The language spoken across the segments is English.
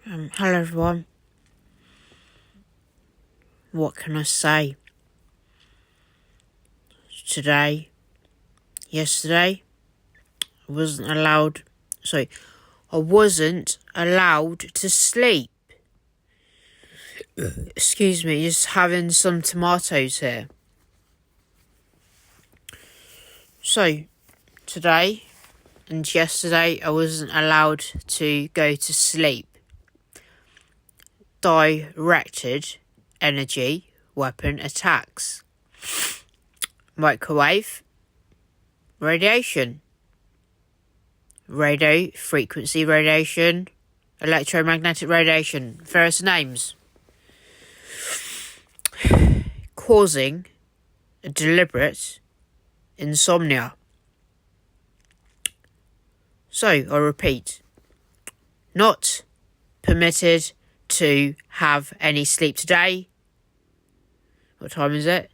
Hello everyone. What can I say? Yesterday, I wasn't allowed to sleep. Excuse me, just having some tomatoes here. So, today and yesterday, I wasn't allowed to go to sleep. Directed energy weapon attacks. Microwave. Radiation. Radio frequency radiation. Electromagnetic radiation. Various names. Causing a deliberate insomnia. So, I repeat. Not permitted to have any sleep today. What time is it?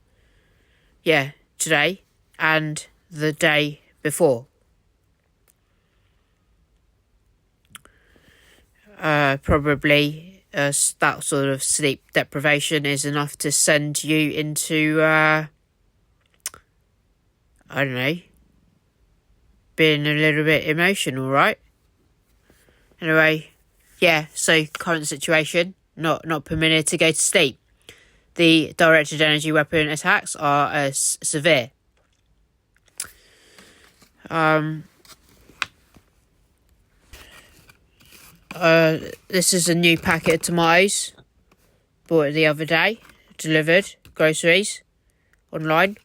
Yeah, today and the day before. Probably that sort of sleep deprivation is enough to send you into, I don't know, being a little bit emotional, right? Anyway, yeah, so current situation, not permitted to go to sleep. The directed energy weapon attacks are severe. This is a new packet of tomatoes. Bought it the other day. Delivered. Groceries. Online.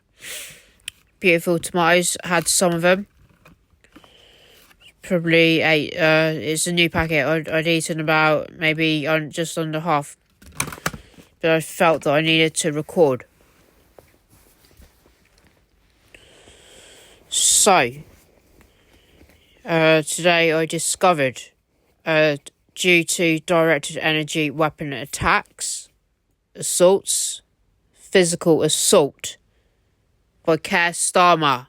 Beautiful tomatoes. Had some of them. Probably ate. It's a new packet. I'd eaten about maybe just under half. But I felt that I needed to record. So, today I discovered, due to directed energy weapon attacks, assaults, physical assault by Keir Starmer,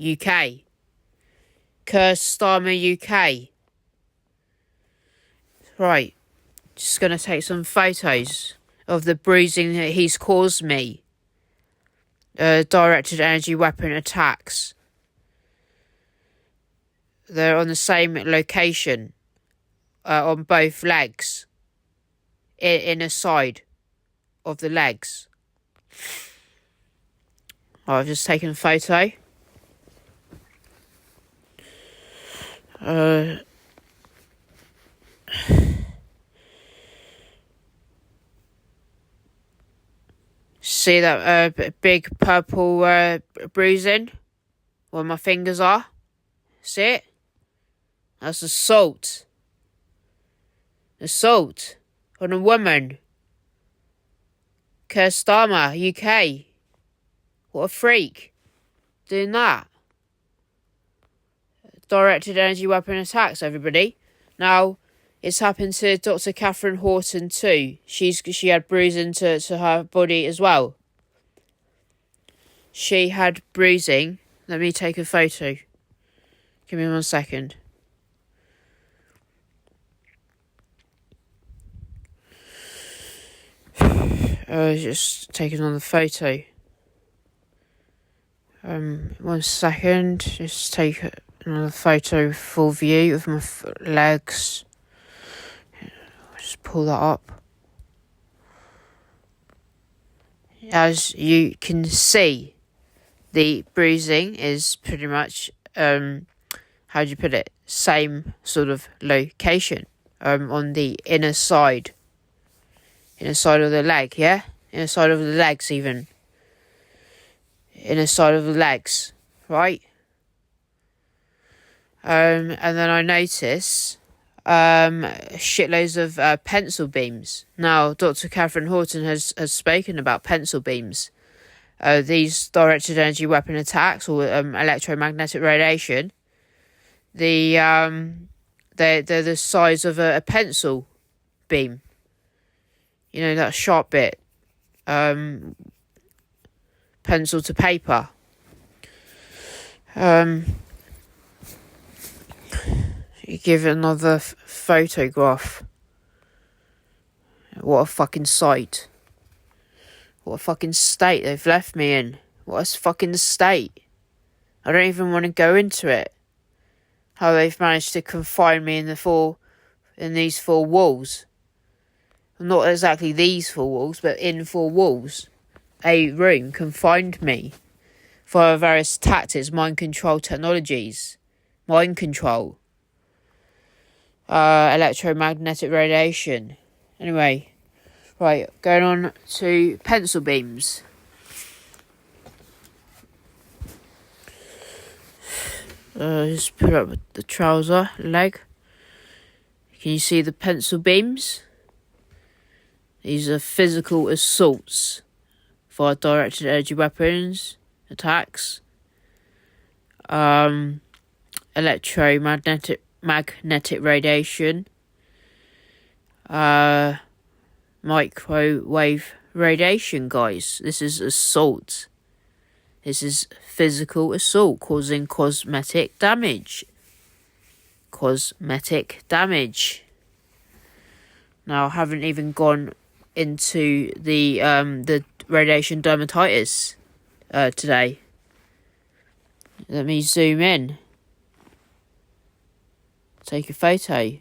UK. Keir Starmer, UK. Right, just going to take some photos of the bruising that he's caused me. Directed energy weapon attacks. They're on the same location, on both legs, inner side of the legs. I've just taken a photo. See that big purple bruising where my fingers are? See it? That's assault. Assault on a woman. Keir Starmer, UK. What a freak. Doing that. Directed energy weapon attacks, everybody. Now, it's happened to Dr. Catherine Horton too. She had bruising to her body as well. She had bruising. Let me take a photo. Give me 1 second. Just taking on the photo. 1 second. Just take another photo, full view of my legs. Just pull that up. As you can see, the bruising is pretty much, how do you put it? Same sort of location, on the inner side. Inner side of the leg, yeah? Inner side of the legs, even. Inner side of the legs, right? And then I notice shitloads of pencil beams. Now, Dr. Catherine Horton has spoken about pencil beams. These directed energy weapon attacks, or electromagnetic radiation, they're the size of a pencil beam. You know, that sharp bit. Pencil to paper. You give another photograph. What a fucking sight. What a fucking state they've left me in. What a fucking state. I don't even want to go into it. How they've managed to confine me in these four walls. Not exactly these four walls, but in four walls. A room confined me via various tactics, mind control technologies. Mind control. Electromagnetic radiation. Anyway, right, going on to pencil beams. Just put up the trouser leg. Can you see the pencil beams? These are physical assaults via directed energy weapons, attacks, magnetic radiation, microwave radiation, guys. This is assault. This is physical assault causing cosmetic damage. Cosmetic damage. Now, I haven't even gone into the radiation dermatitis today. Let me zoom in. Take a photo.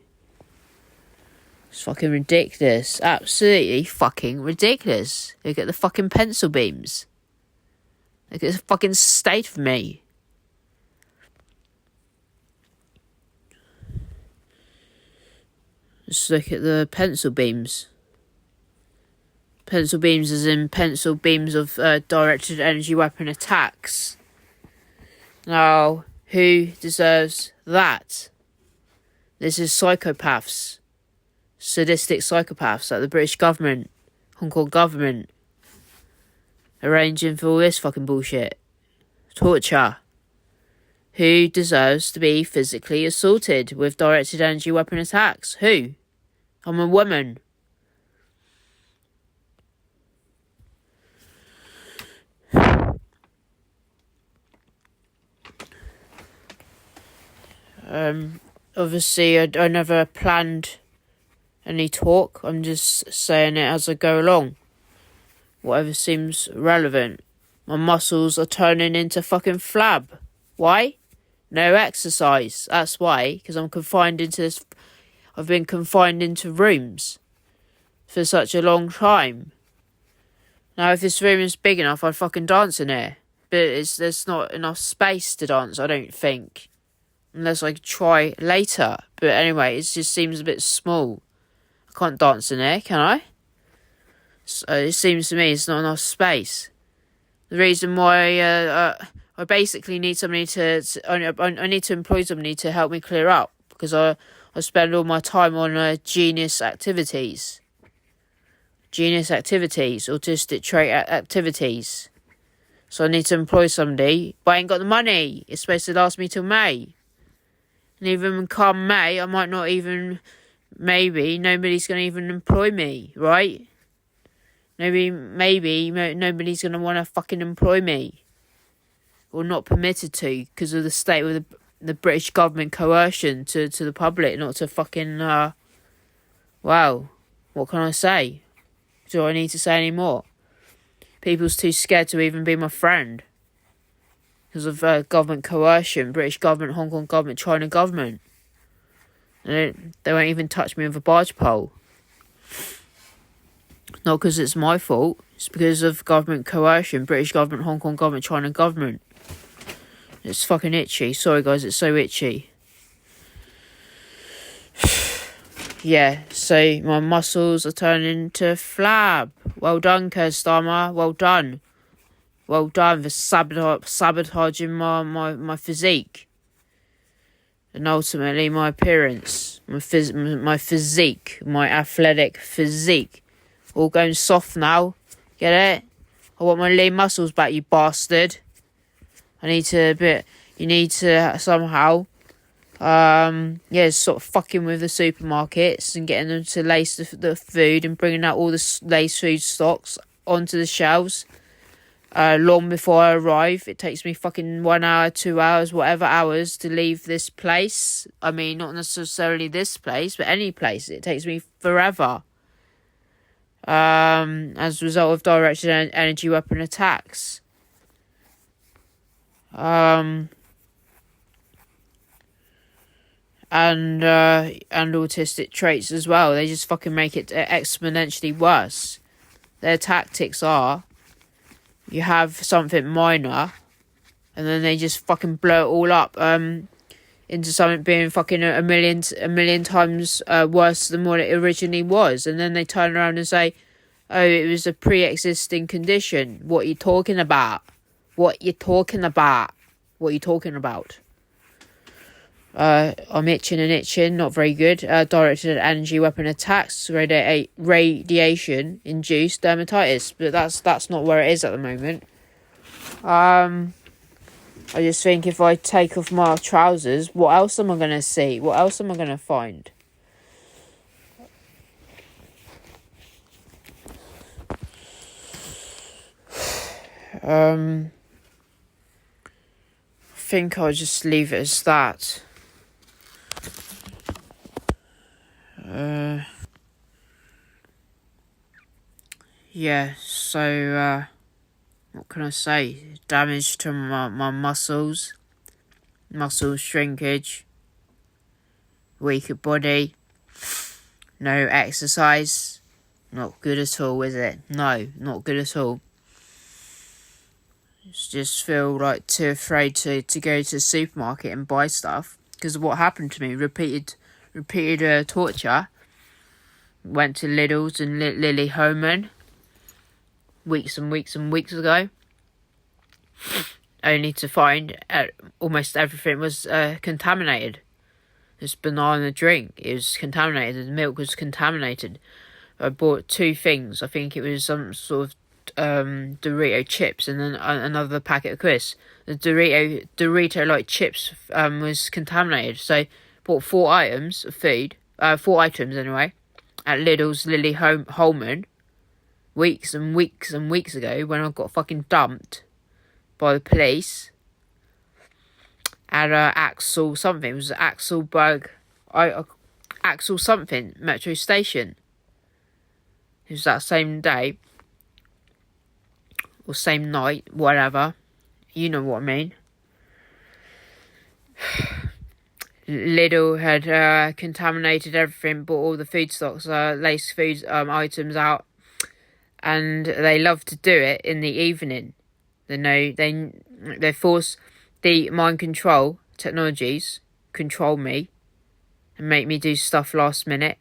It's fucking ridiculous. Absolutely fucking ridiculous. Look at the fucking pencil beams. Look at the fucking state of me. Just look at the pencil beams. Pencil beams as in pencil beams of directed energy weapon attacks. Now, who deserves that? This is psychopaths. Sadistic psychopaths like the British government, Hong Kong government, arranging for all this fucking bullshit. Torture. Who deserves to be physically assaulted with directed energy weapon attacks? Who? I'm a woman. Obviously, I never planned any talk. I'm just saying it as I go along. Whatever seems relevant. My muscles are turning into fucking flab. Why? No exercise. That's why. Because I'm confined into this. I've been confined into rooms for such a long time. Now, if this room is big enough, I'd fucking dance in here. But there's not enough space to dance, I don't think. Unless I try later. But anyway, it just seems a bit small. I can't dance in here, can I? So it seems to me it's not enough space. The reason why I basically need somebody I need to employ somebody to help me clear up. Because I spend all my time on genius activities. Genius activities, autistic trait activities. So I need to employ somebody, but I ain't got the money. It's supposed to last me till May. And even come May, I might not even, maybe, nobody's going to even employ me, right? Maybe nobody's going to want to fucking employ me. Or not permitted to, because of the state with the British government coercion to the public, not to fucking, wow, what can I say? Do I need to say any more? People's too scared to even be my friend. Because of government coercion, British government, Hong Kong government, China government. They won't even touch me with a barge pole. Not because it's my fault. It's because of government coercion, British government, Hong Kong government, China government. It's fucking itchy. Sorry guys, it's so itchy. Yeah, so my muscles are turning to flab. Well done, Keir Starmer. Well done. Well done for sabotaging my physique. And ultimately my appearance. My physique. My athletic physique. All going soft now. Get it? I want my lean muscles back, you bastard. You need to somehow sort of fucking with the supermarkets and getting them to lace the food and bringing out all the lace food stocks onto the shelves long before I arrive. It takes me fucking 1 hour, 2 hours, whatever hours to leave this place. I mean, not necessarily this place, but any place. It takes me forever. as a result of directed energy weapon attacks. And autistic traits as well. They just fucking make it exponentially worse. Their tactics are, you have something minor, and then they just fucking blow it all up into something being fucking a million times worse than what it originally was. And then they turn around and say, oh, it was a pre-existing condition. What are you talking about? What you talking about? What you talking about? I'm itching, not very good. Directed energy weapon attacks, radiation-induced dermatitis. But that's not where it is at the moment. I just think if I take off my trousers, what else am I going to see? What else am I going to find? I think I'll just leave it as that. Yeah, so, what can I say? Damage to my muscle shrinkage, weaker body, no exercise. Not good at all, is it? No, not good at all. Just feel like too afraid to go to the supermarket and buy stuff because of what happened to me. Repeated torture. Went to Lidl's and Lily Homan weeks and weeks ago, only to find almost everything was contaminated. This banana drink, it was contaminated. The milk was contaminated. I bought 2 things. I think it was some sort of Dorito chips and then another packet of crisps. The Dorito like chips was contaminated. So bought 4 items of food, 4 items anyway, at Lidl's Lily Holman weeks and weeks ago when I got fucking dumped by the police at Axel something. It was Axelberg, Axel something metro station. It was that same day or same night, whatever. You know what I mean. Lidl had contaminated everything, bought all the food stocks, lace food items out, and they love to do it in the evening. They force the mind control technologies control me and make me do stuff last minute.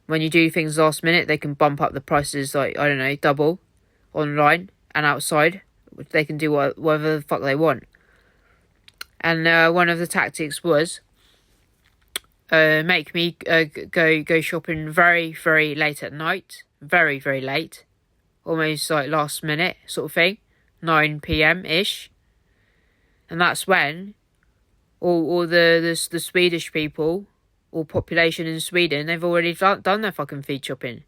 When you do things last minute, they can bump up the prices like, I don't know, double online and outside. They can do whatever the fuck they want. And one of the tactics was make me go shopping very, very late at night. Very, very late. Almost like last minute sort of thing. 9 p.m-ish. And that's when all the Swedish people, all population in Sweden, they've already done their fucking feed shopping.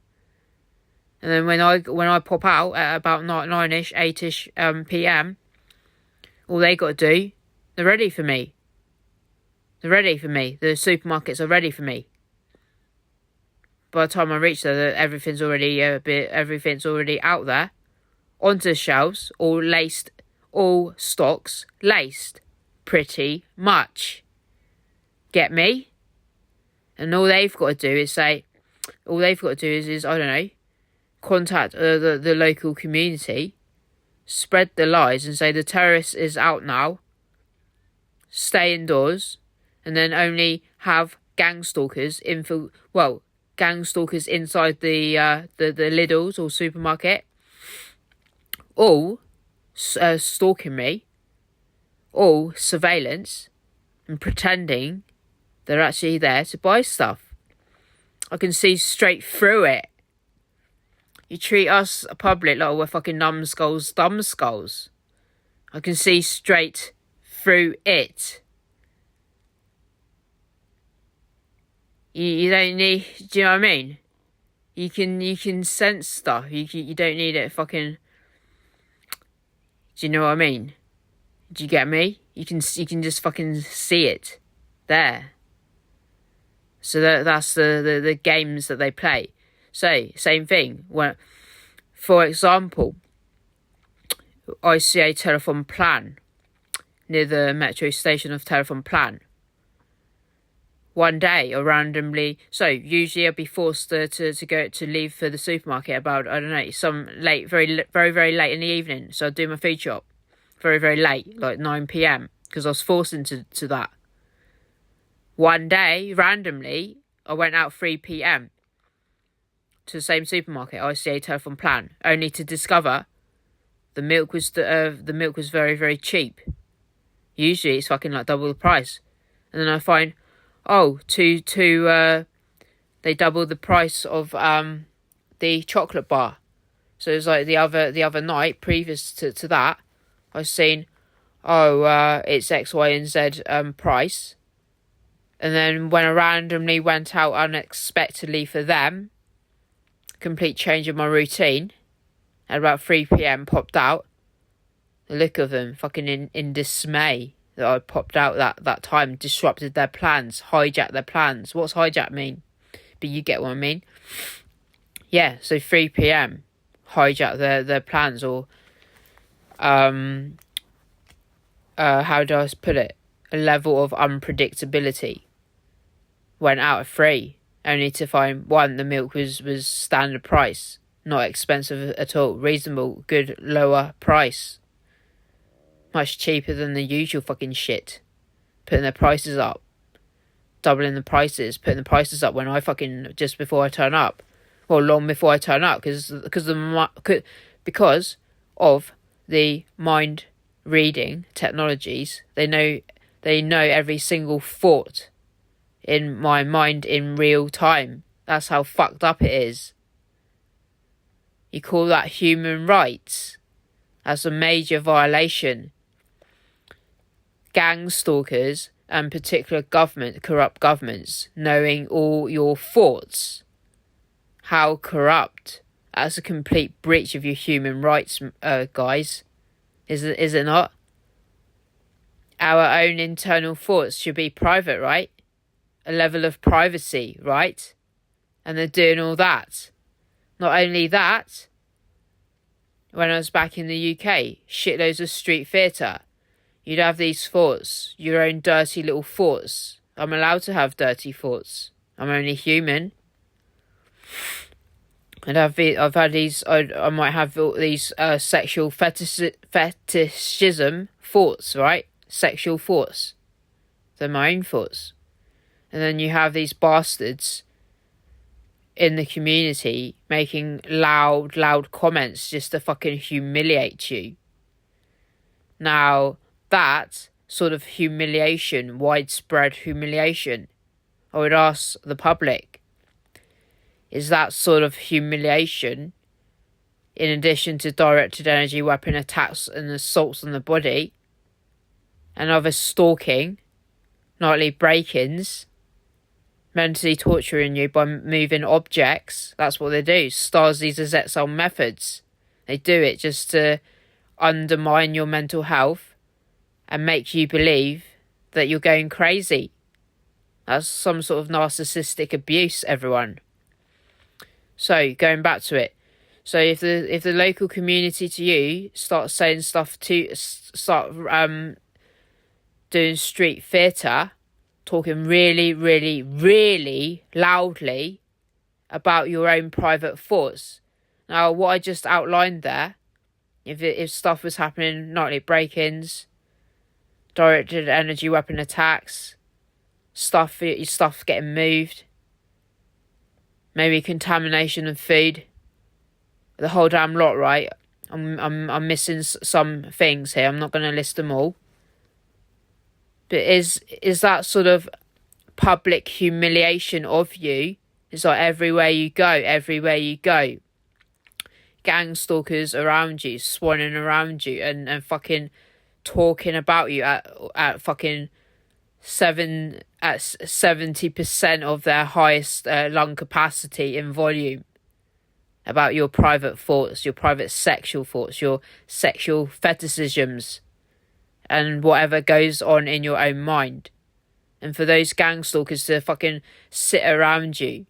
And then when I pop out at about 9-ish, 8-ish p.m, all they got to do, they're ready for me. The supermarkets are ready for me. By the time I reach there, everything's already out there, onto the shelves, all stocks laced, pretty much. Get me? And all they've got to do is I don't know, contact the local community, spread the lies and say the terrorist is out now, stay indoors, and then only have gang stalkers inside the Lidl's or supermarket, all stalking me, all surveillance and pretending they're actually there to buy stuff. I can see straight through it. You treat us public like we're fucking numbskulls, dumbskulls. I can see straight through it. You don't need, do you know what I mean? You can sense stuff. You don't need it fucking, do you know what I mean? Do you get me? You can just fucking see it there. So that's the games that they play. Say, same thing. When, for example, I see a telephone plan near the metro station of telephone plan. One day, or randomly, so usually I'd be forced to leave for the supermarket about, I don't know, some late, very, very, very late in the evening. So I'd do my food shop very, very late, like 9 p.m, because I was forced into that. One day, randomly, I went out 3 p.m. to the same supermarket, ICA telephone plan, only to discover the milk was very, very cheap. Usually it's fucking like double the price. And then I find, they doubled the price of the chocolate bar. So it was like the other night, previous to that, I was seeing, it's X, Y, and Z price. And then when I randomly went out unexpectedly for them, complete change of my routine, at about 3 p.m, popped out. The look of them, fucking in dismay that I popped out that time, disrupted their plans, hijacked their plans. What's hijack mean? But you get what I mean. Yeah, so 3 p.m, hijacked their plans, or how do I put it? A level of unpredictability. Went out at 3, only to find, one, the milk was standard price, not expensive at all, reasonable, good, lower price. Much cheaper than the usual fucking shit. Putting their prices up. Doubling the prices. Putting the prices up when I fucking, just before I turn up. Or long before I turn up. Because of the mind reading technologies. They know every single thought in my mind in real time. That's how fucked up it is. You call that human rights? That's a major violation. Gang stalkers and particular corrupt governments, knowing all your thoughts. How corrupt. That's a complete breach of your human rights, guys. Is it not? Our own internal thoughts should be private, right? A level of privacy, right? And they're doing all that. Not only that, when I was back in the UK, shitloads of street theatre. You'd have these thoughts, your own dirty little thoughts. I'm allowed to have dirty thoughts. I'm only human. I might have all these sexual fetishism thoughts, right? Sexual thoughts. They're my own thoughts. And then you have these bastards in the community making loud comments just to fucking humiliate you. Now, that sort of humiliation, widespread humiliation, I would ask the public, is that sort of humiliation, in addition to directed energy weapon attacks and assaults on the body, and other stalking, nightly break-ins, mentally torturing you by moving objects? That's what they do. Stasi's Zetzel methods. They do it just to undermine your mental health and make you believe that you're going crazy. That's some sort of narcissistic abuse, everyone. So, going back to it. So, if the local community to you starts saying stuff doing street theatre, talking really, really, really loudly about your own private thoughts. Now, what I just outlined there, if stuff was happening, nightly break-ins, directed energy weapon attacks, stuff getting moved, maybe contamination of food, the whole damn lot, right? I'm missing some things here. I'm not going to list them all. But is that sort of public humiliation of you? It's like everywhere you go. Gang stalkers around you, swanning around you, and fucking talking about you at fucking 70% of their highest lung capacity in volume, about your private thoughts, your private sexual thoughts, your sexual fetishisms, and whatever goes on in your own mind. And for those gang stalkers to fucking sit around you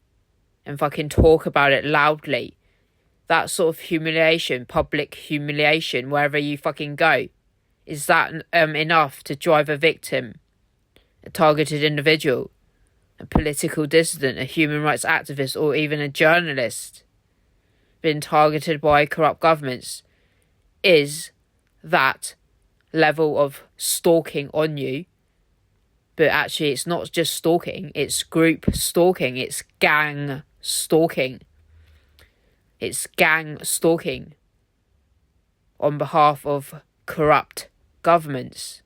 and fucking talk about it loudly. That sort of humiliation, public humiliation, wherever you fucking go, is that enough to drive a victim, a targeted individual, a political dissident, a human rights activist, or even a journalist being targeted by corrupt governments? Is that level of stalking on you? But actually, it's not just stalking, it's group stalking, it's gang stalking. It's gang stalking on behalf of corrupt governments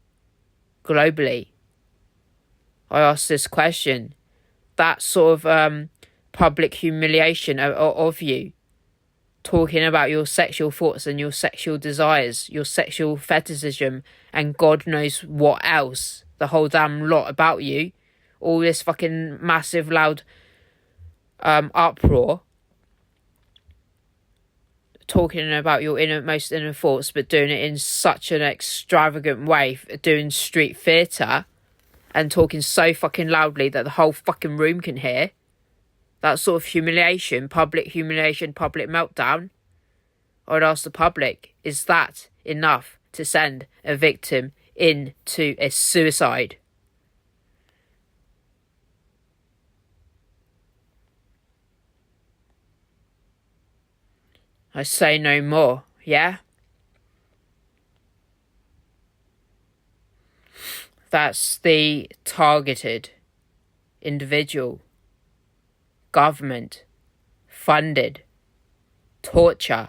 globally. I ask this question. That sort of public humiliation of you, talking about your sexual thoughts and your sexual desires, your sexual fetishism, and God knows what else, the whole damn lot about you, all this fucking massive loud uproar, talking about your most inner thoughts, but doing it in such an extravagant way, doing street theatre, and talking so fucking loudly that the whole fucking room can hear. That sort of humiliation, public meltdown. I'd ask the public, is that enough to send a victim into a suicide? I say no more, yeah? That's the targeted individual, government funded torture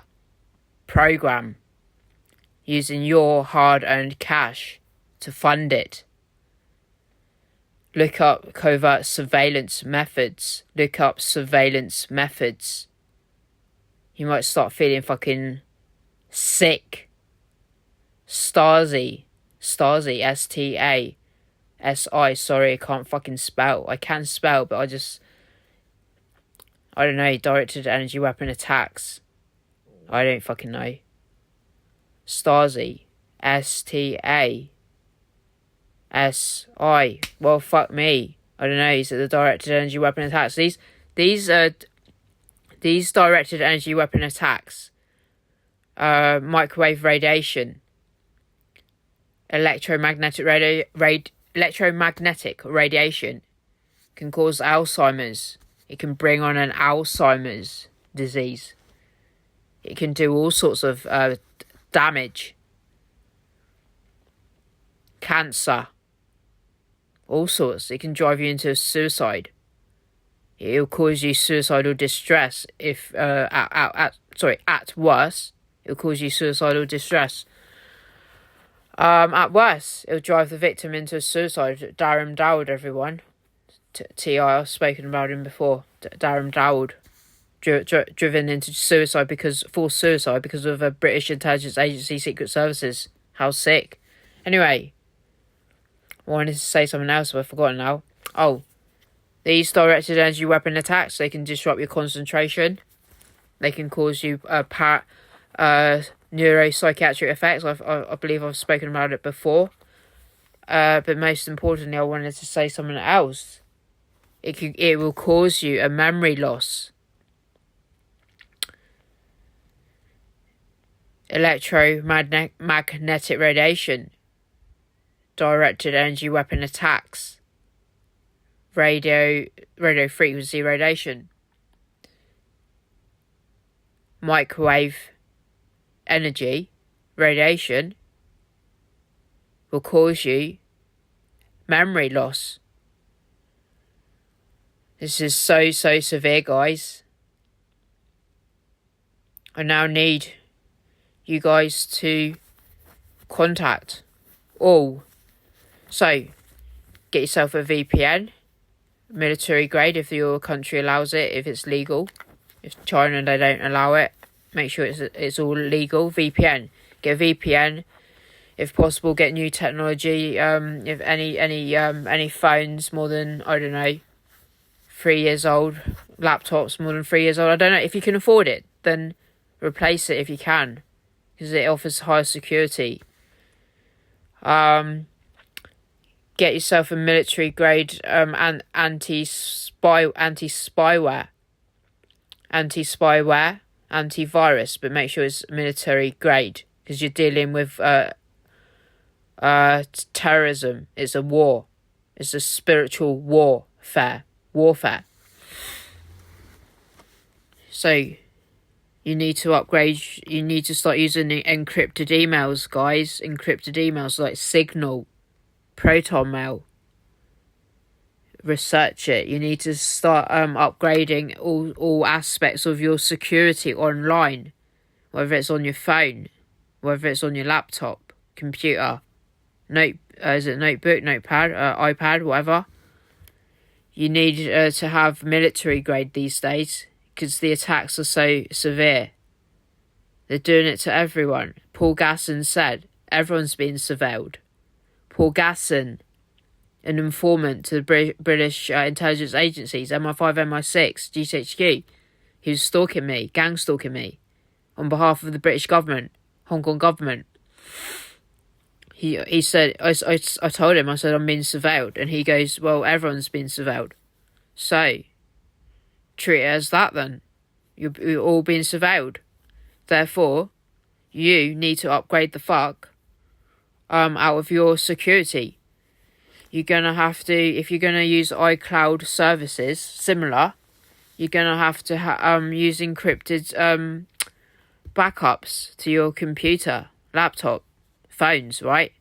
program using your hard-earned cash to fund it. Look up covert surveillance methods. Look up surveillance methods. You might start feeling fucking sick. Stasi, S-T-A-S-I, sorry, I can't fucking spell. I can spell, but I don't know, directed energy weapon attacks. I don't fucking know. Stasi, S-T-A-S-I, well, fuck me. I don't know, these are the directed energy weapon attacks. These directed energy weapon attacks, microwave radiation, electromagnetic radiation can cause Alzheimer's. It can bring on an Alzheimer's disease. It can do all sorts of damage. Cancer. All sorts. It can drive you into suicide. It'll cause you suicidal distress if, at worst, it'll cause you suicidal distress. At worst, it'll drive the victim into suicide. Darren Dowd, everyone. T.I., I've spoken about him before. Darren Dowd. Driven into forced suicide because of a British intelligence agency secret services. How sick. Anyway, I wanted to say something else, but I've forgotten now. Oh. These directed energy weapon attacks, they can disrupt your concentration. They can cause you neuropsychiatric effects. I believe I've spoken about it before. But most importantly, I wanted to say something else. It will cause you a memory loss. Electromagnetic radiation. Directed energy weapon attacks. Radio frequency radiation, microwave energy radiation will cause you memory loss. This is so severe, guys. I now need you guys to contact all. So, get yourself a VPN. Military grade if your country allows it, if it's legal. If China, they don't allow it, make sure it's all legal. VPN, get a VPN if possible. Get new technology. If any phones more than, I don't know, 3 years old, laptops more than 3 years old, I don't know, if you can afford it, then replace it if you can, because it offers higher security. Get yourself a military grade and anti-spyware anti-spyware, antivirus, but make sure it's military grade, because you're dealing with terrorism. It's a war. It's a spiritual warfare. So you need to upgrade. You need to start using encrypted emails, guys. Encrypted emails like Signal, Proton Mail. Research it. You need to start upgrading all aspects of your security online, whether it's on your phone, whether it's on your laptop, computer, notebook, notepad, iPad, whatever. You need to have military grade these days, because the attacks are so severe. They're doing it to everyone. Paul Gasson said everyone's being surveilled. Paul Gasson, an informant to the British intelligence agencies, MI5, MI6, GCHQ, he was stalking me, gang stalking me, on behalf of the British government, Hong Kong government. He said, I told him, I said, I'm being surveilled. And he goes, well, everyone's being surveilled. So, treat it as that then. You're all being surveilled. Therefore, you need to upgrade the fuck out of your security. You're going to have to, if you're going to use iCloud services, similar, you're going to have to use encrypted backups to your computer, laptop, phones, right?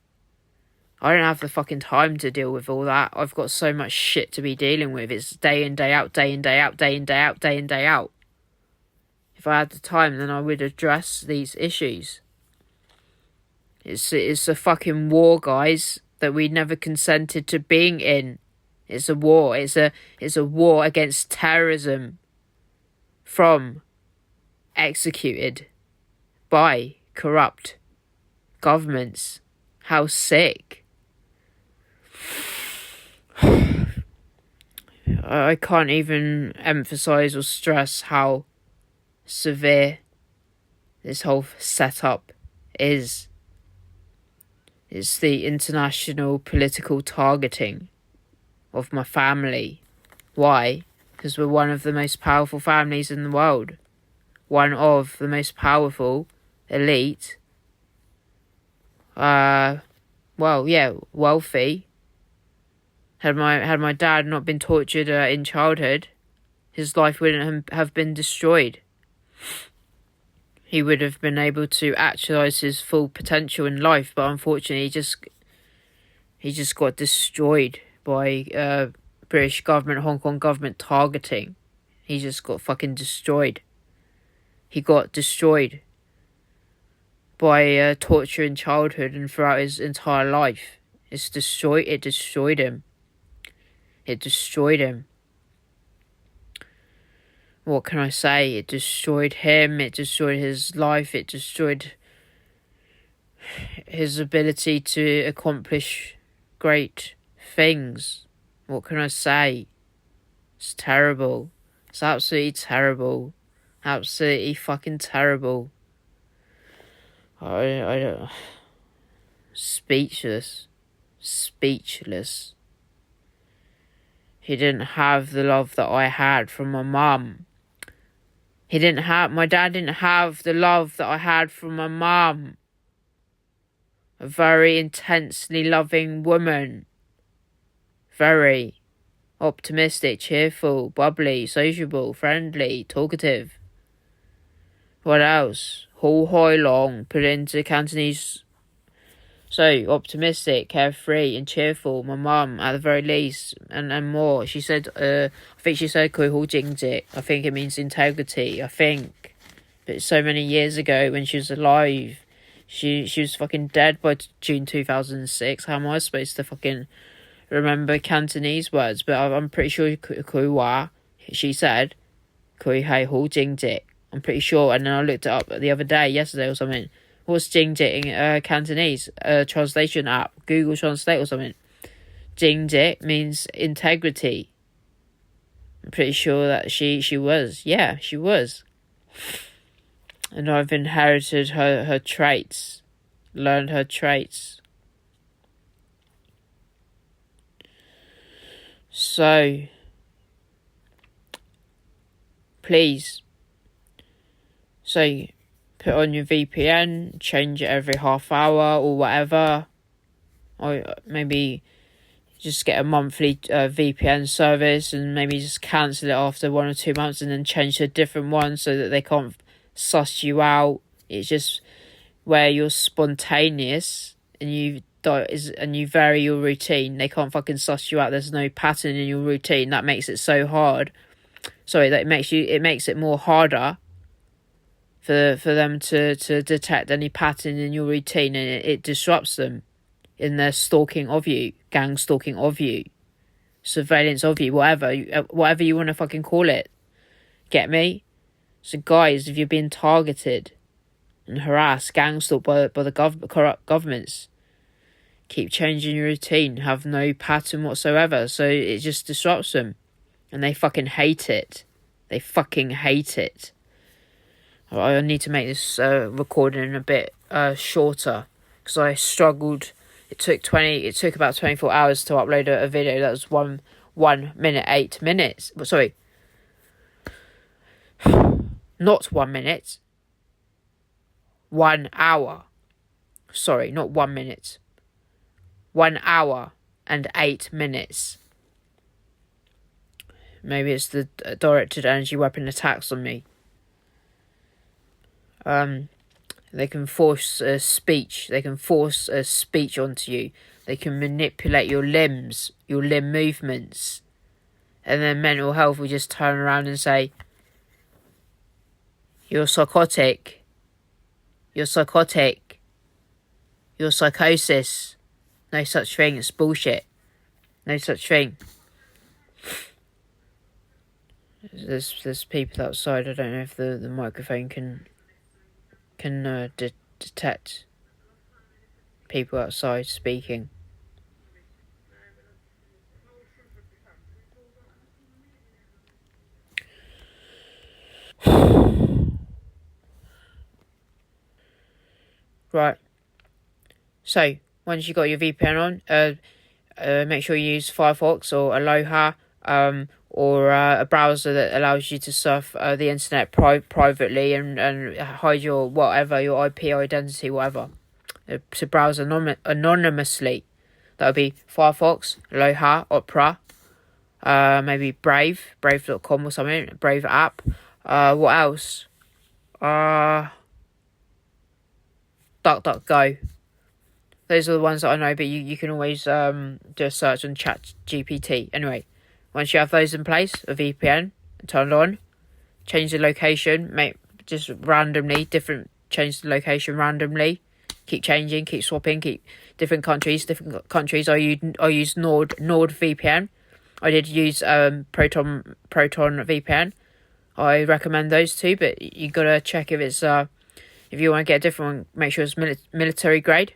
I don't have the fucking time to deal with all that. I've got so much shit to be dealing with. It's day in, day out, day in, day out, day in, day out, day in, day out. If I had the time, then I would address these issues. It's a fucking war, guys, that we never consented to being in. It's a war. It's a war against terrorism from executed by corrupt governments. How sick. I can't even emphasize or stress how severe this whole setup is. It's the international political targeting of my family. Why? Because we're one of the most powerful families in the world. One of the most powerful, elite, wealthy. Had my dad not been tortured in childhood, his life wouldn't have been destroyed. He would have been able to actualize his full potential in life, but unfortunately he just got destroyed by British government, Hong Kong government targeting. He just got fucking destroyed. He got destroyed by torture in childhood and throughout his entire life. It destroyed him. It destroyed him. What can I say? It destroyed him. It destroyed his life. It destroyed his ability to accomplish great things. What can I say? It's terrible. It's absolutely terrible. Absolutely fucking terrible. I don't... Speechless. He didn't have the love that I had from my mum. My dad didn't have the love that I had from my mum. A very intensely loving woman. Very optimistic, cheerful, bubbly, sociable, friendly, talkative. What else? Ho hoi long, put it into Cantonese. So, optimistic, carefree and cheerful, my mum, at the very least, and more. She said, I think she said, 佢好正直. I think it means integrity, I think. But so many years ago, when she was alive, she was fucking dead by June 2006. How am I supposed to fucking remember Cantonese words? But I'm pretty sure 佢話, she said, 佢係好正直. I'm pretty sure, and then I looked it up the other day, yesterday or something. What's 正直in Cantonese? Translation app, Google Translate or something. 正直means integrity. I'm pretty sure that she was. Yeah, she was. And I've inherited her traits. Learned her traits. So, please, So you put on your VPN, change it every half hour or whatever. Or maybe just get a monthly VPN service and maybe just cancel it after 1 or 2 months and then change to a different one so that they can't suss you out. It's just where you're spontaneous and you vary your routine. They can't fucking suss you out. There's no pattern in your routine. That makes it so hard. Sorry, that it makes it more harder for them to detect any pattern in your routine, and it disrupts them in their stalking of you, gang stalking of you, surveillance of you, whatever you want to fucking call it. Get me? So guys, if you're being targeted and harassed, gang stalked by the corrupt governments, keep changing your routine, have no pattern whatsoever, so it just disrupts them. And they fucking hate it. They fucking hate it. I need to make this recording a bit shorter, because I struggled. It took about 24 hours to upload a video that was 1 minute 8 minutes. Sorry, not 1 minute. 1 hour. Sorry, not 1 minute. 1 hour and 8 minutes. Maybe it's the directed energy weapon attacks on me. They can force speech. They can force speech onto you. They can manipulate your limbs, your limb movements. And then mental health will just turn around and say, you're psychotic. You're psychotic. You're psychosis. No such thing. It's bullshit. No such thing. There's people outside. I don't know if the microphone can detect people outside speaking. Right. So once you got your VPN on, make sure you use Firefox or Aloha, or a browser that allows you to surf the internet privately and hide your whatever, your IP identity, whatever, to browse anonymously. That would be Firefox, Aloha, Opera, maybe Brave.com or something, Brave app. What else? DuckDuckGo. Those are the ones that I know, but you can always do a search on ChatGPT. Anyway, once you have those in place, a VPN turned on, change the location, change the location randomly, keep changing, keep swapping, keep different countries. I use NordVPN. I did use Proton VPN. I recommend those two, but you gotta check if it's if you want to get a different one, make sure it's military grade.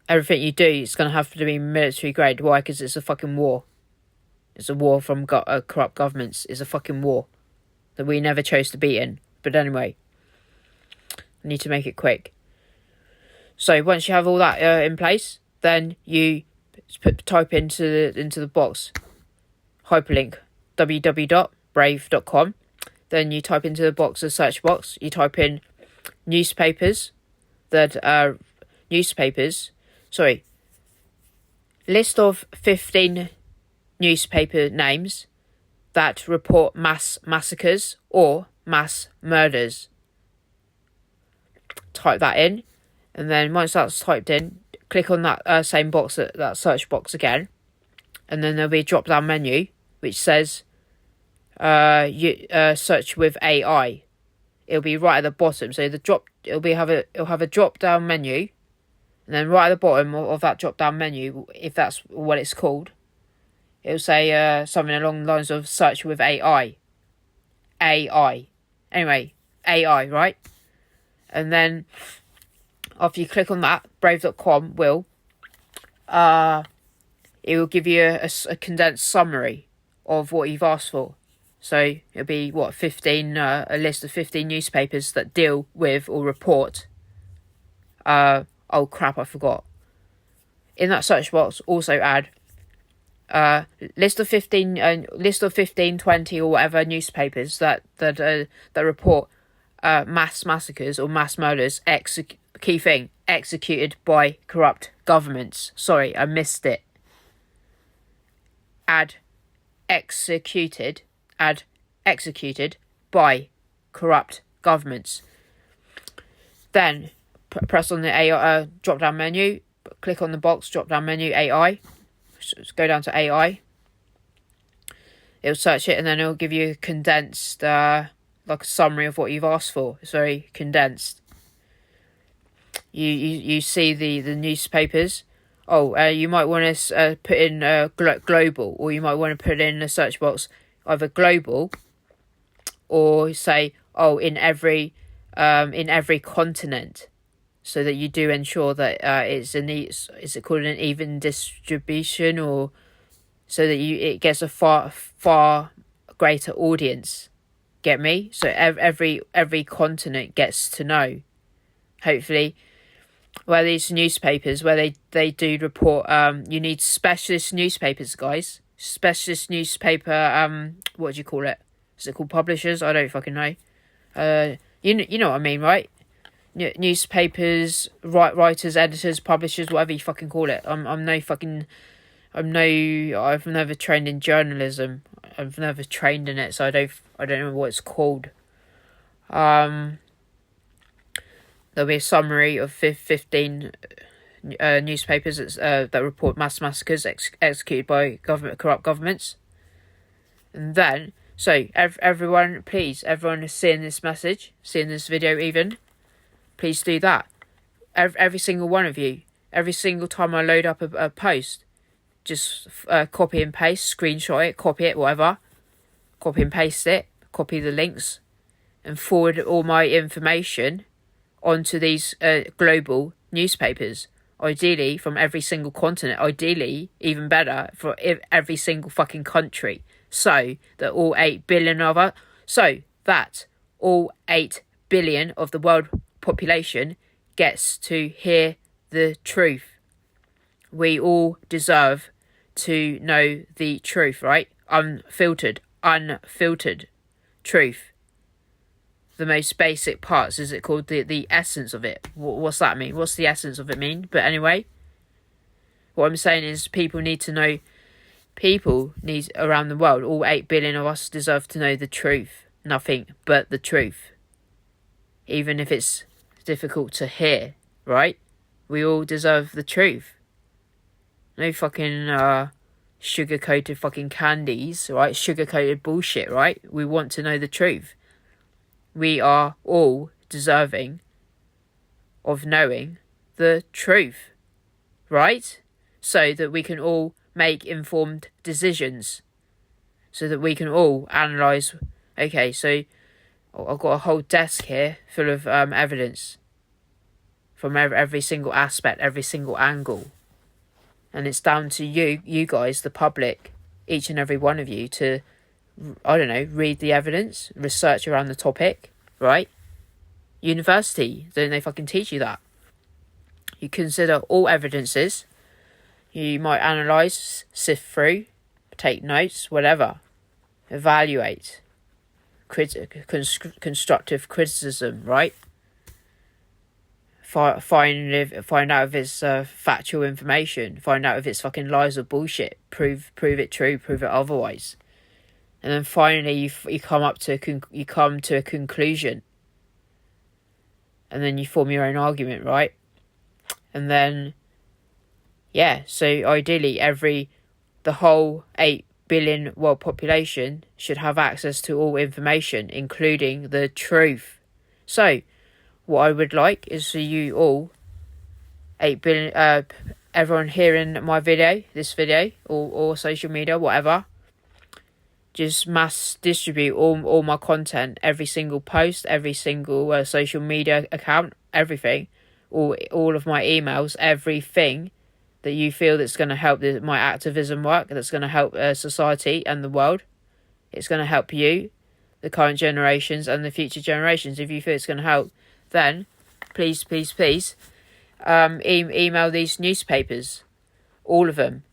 Everything you do is going to have to be military grade. Why? Because it's a fucking war. It's a war from corrupt governments. It's a fucking war that we never chose to be in. But anyway, I need to make it quick. So once you have all that in place, then you type into the box hyperlink www.brave.com. Then you type into the box, the search box. You type in newspapers that are list of 15 newspaper names that report mass massacres or mass murders. Type that in, and then once that's typed in, click on that same box, that search box again, and then there'll be a drop down menu which says search with AI. It'll be right at the bottom. So it'll have a drop down menu. And then right at the bottom of that drop-down menu, if that's what it's called, it'll say something along the lines of search with AI. AI. Anyway, AI, right? And then after you click on that, brave.com will give you a condensed summary of what you've asked for. So it'll be, a list of 15 newspapers that deal with or report oh crap, I forgot. In that search box, also add list of 15, 20 or whatever newspapers that report mass massacres or mass murders, key thing, executed by corrupt governments. Sorry, I missed it. Executed by corrupt governments. Then press on the AI drop down menu, click on the box drop down menu AI. Just go down to AI. It'll search it and then it'll give you a condensed like a summary of what you've asked for. It's very condensed. You see the newspapers. You might want to put in global, or you might want to put in a search box either global, or say in every continent, so that you do ensure that is it called an even distribution, or so that it gets a far greater audience. Get me? So every continent gets to know. Hopefully, where these newspapers, where they do report, you need specialist newspapers, guys. Specialist newspaper, what do you call it? Is it called publishers? I don't fucking know. You know what I mean, right? Newspapers, writers, editors, publishers, whatever you fucking call it. I've never trained in journalism. I've never trained in it, so I don't know what it's called. There'll be a summary of 15 newspapers that report mass massacres executed by corrupt governments. And then, so everyone is seeing this message, seeing this video even, please do that. Every single one of you, every single time I load up a post, just copy and paste, screenshot it, copy it, whatever. Copy and paste it, copy the links, and forward all my information onto these global newspapers. Ideally, from every single continent. Ideally, even better, for every single fucking country. So that all 8 billion of us, so that all 8 billion of the world population gets to hear the truth. We all deserve to know the truth, right? Unfiltered truth. The most basic parts, is it called the essence of it? What's that mean? What's the essence of it mean? But anyway, what I'm saying is people need around the world, all 8 billion of us deserve to know the truth. Nothing but the truth. Even if it's difficult to hear, right? We all deserve the truth. No fucking sugar-coated fucking candies, right? Sugar-coated bullshit, right? We want to know the truth. We are all deserving of knowing the truth, right? So that we can all make informed decisions. So that we can all analyse. Okay, so I've got a whole desk here full of evidence from every single aspect, every single angle. And it's down to you guys, the public, each and every one of you, to, I don't know, read the evidence, research around the topic, right? University, don't they fucking teach you that? You consider all evidences. You might analyse, sift through, take notes, whatever. Evaluate. Constructive criticism, right? Find out if it's factual information. Find out if it's fucking lies or bullshit. Prove it true. Prove it otherwise. And then finally, you come to a conclusion. And then you form your own argument, right? And then, yeah. So ideally, the whole 8 billion world population should have access to all information, including the truth. So, what I would like is for you all, 8 billion, everyone hearing my video, this video, or social media, whatever, just mass distribute all my content, every single post, every single social media account, everything, all of my emails, everything that you feel that's going to help my activism work, that's going to help society and the world. It's going to help you, the current generations and the future generations. If you feel it's going to help, then please email these newspapers, all of them.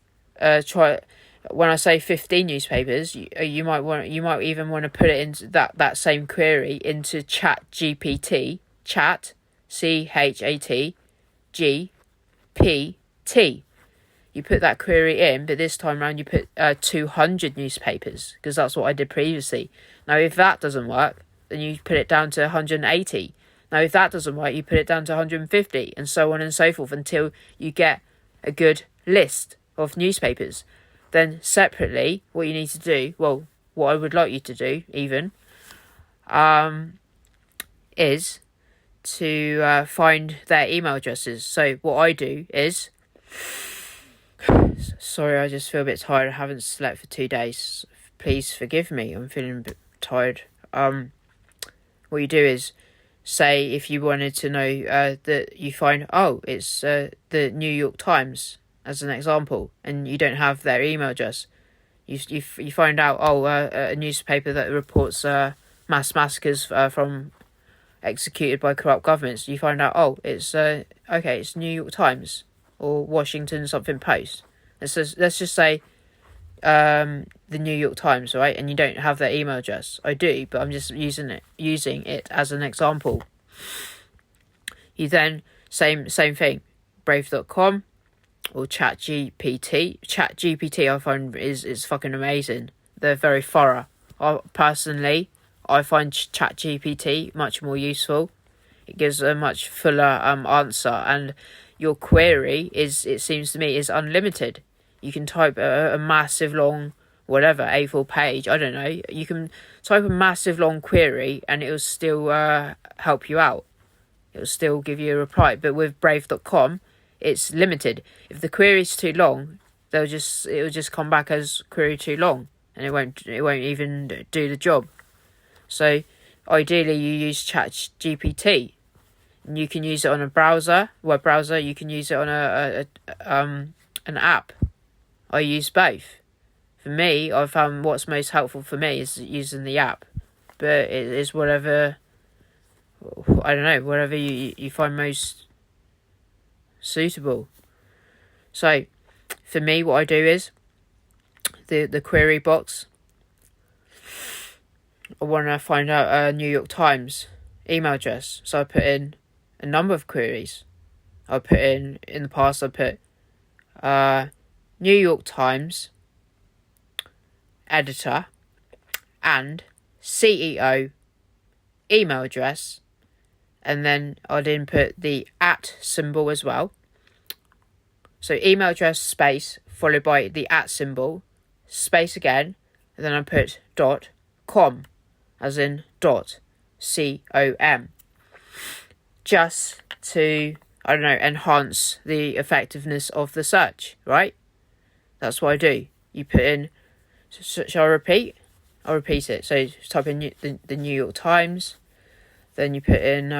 when I say 15 newspapers, you might even want to put it into that same query into Chat GPT, Chat, ChatGPT. You put that query in, but this time around you put 200 newspapers, because that's what I did previously. Now, if that doesn't work, then you put it down to 180. Now, if that doesn't work, you put it down to 150, and so on and so forth, until you get a good list of newspapers. Then separately, what you need to do, well, what I would like you to do even, is to find their email addresses. So what I do is, sorry, I just feel a bit tired. I haven't slept for 2 days. Please forgive me. I'm feeling a bit tired. What you do is, say if you wanted to know that you find, it's the New York Times as an example, and you don't have their email address. You find out a newspaper that reports mass massacres from executed by corrupt governments. You find out it's New York Times or Washington something Post. Let's just say the New York Times, right? And you don't have their email address. I do, but I'm just using it as an example. You then same thing, brave.com or ChatGPT. ChatGPT I find is fucking amazing. They're very thorough. I find ChatGPT much more useful. It gives a much fuller answer, and your query it seems to me is unlimited. You can type a massive long whatever A4 page, I don't know. You can type a massive long query and it'll still help you out. It'll still give you a reply. But with brave.com, it's limited. If the query is too long, it'll just come back as query too long, and it won't even do the job. So ideally you use ChatGPT, and you can use it on a web browser. You can use it on an app. I use both. For me, I found what's most helpful for me is using the app, but it is whatever you find most suitable. So for me, what I do is the query box. I want to find out a New York Times email address, so I put in a number of queries. In the past I put New York Times editor and CEO email address, and then I'd input the @ symbol as well. So email address space followed by the @ symbol, space again, and then I put .com, as in .com, just to, enhance the effectiveness of the search, right? That's what I do. You put in, shall I repeat? I'll repeat it. So type in the New York Times, then you put in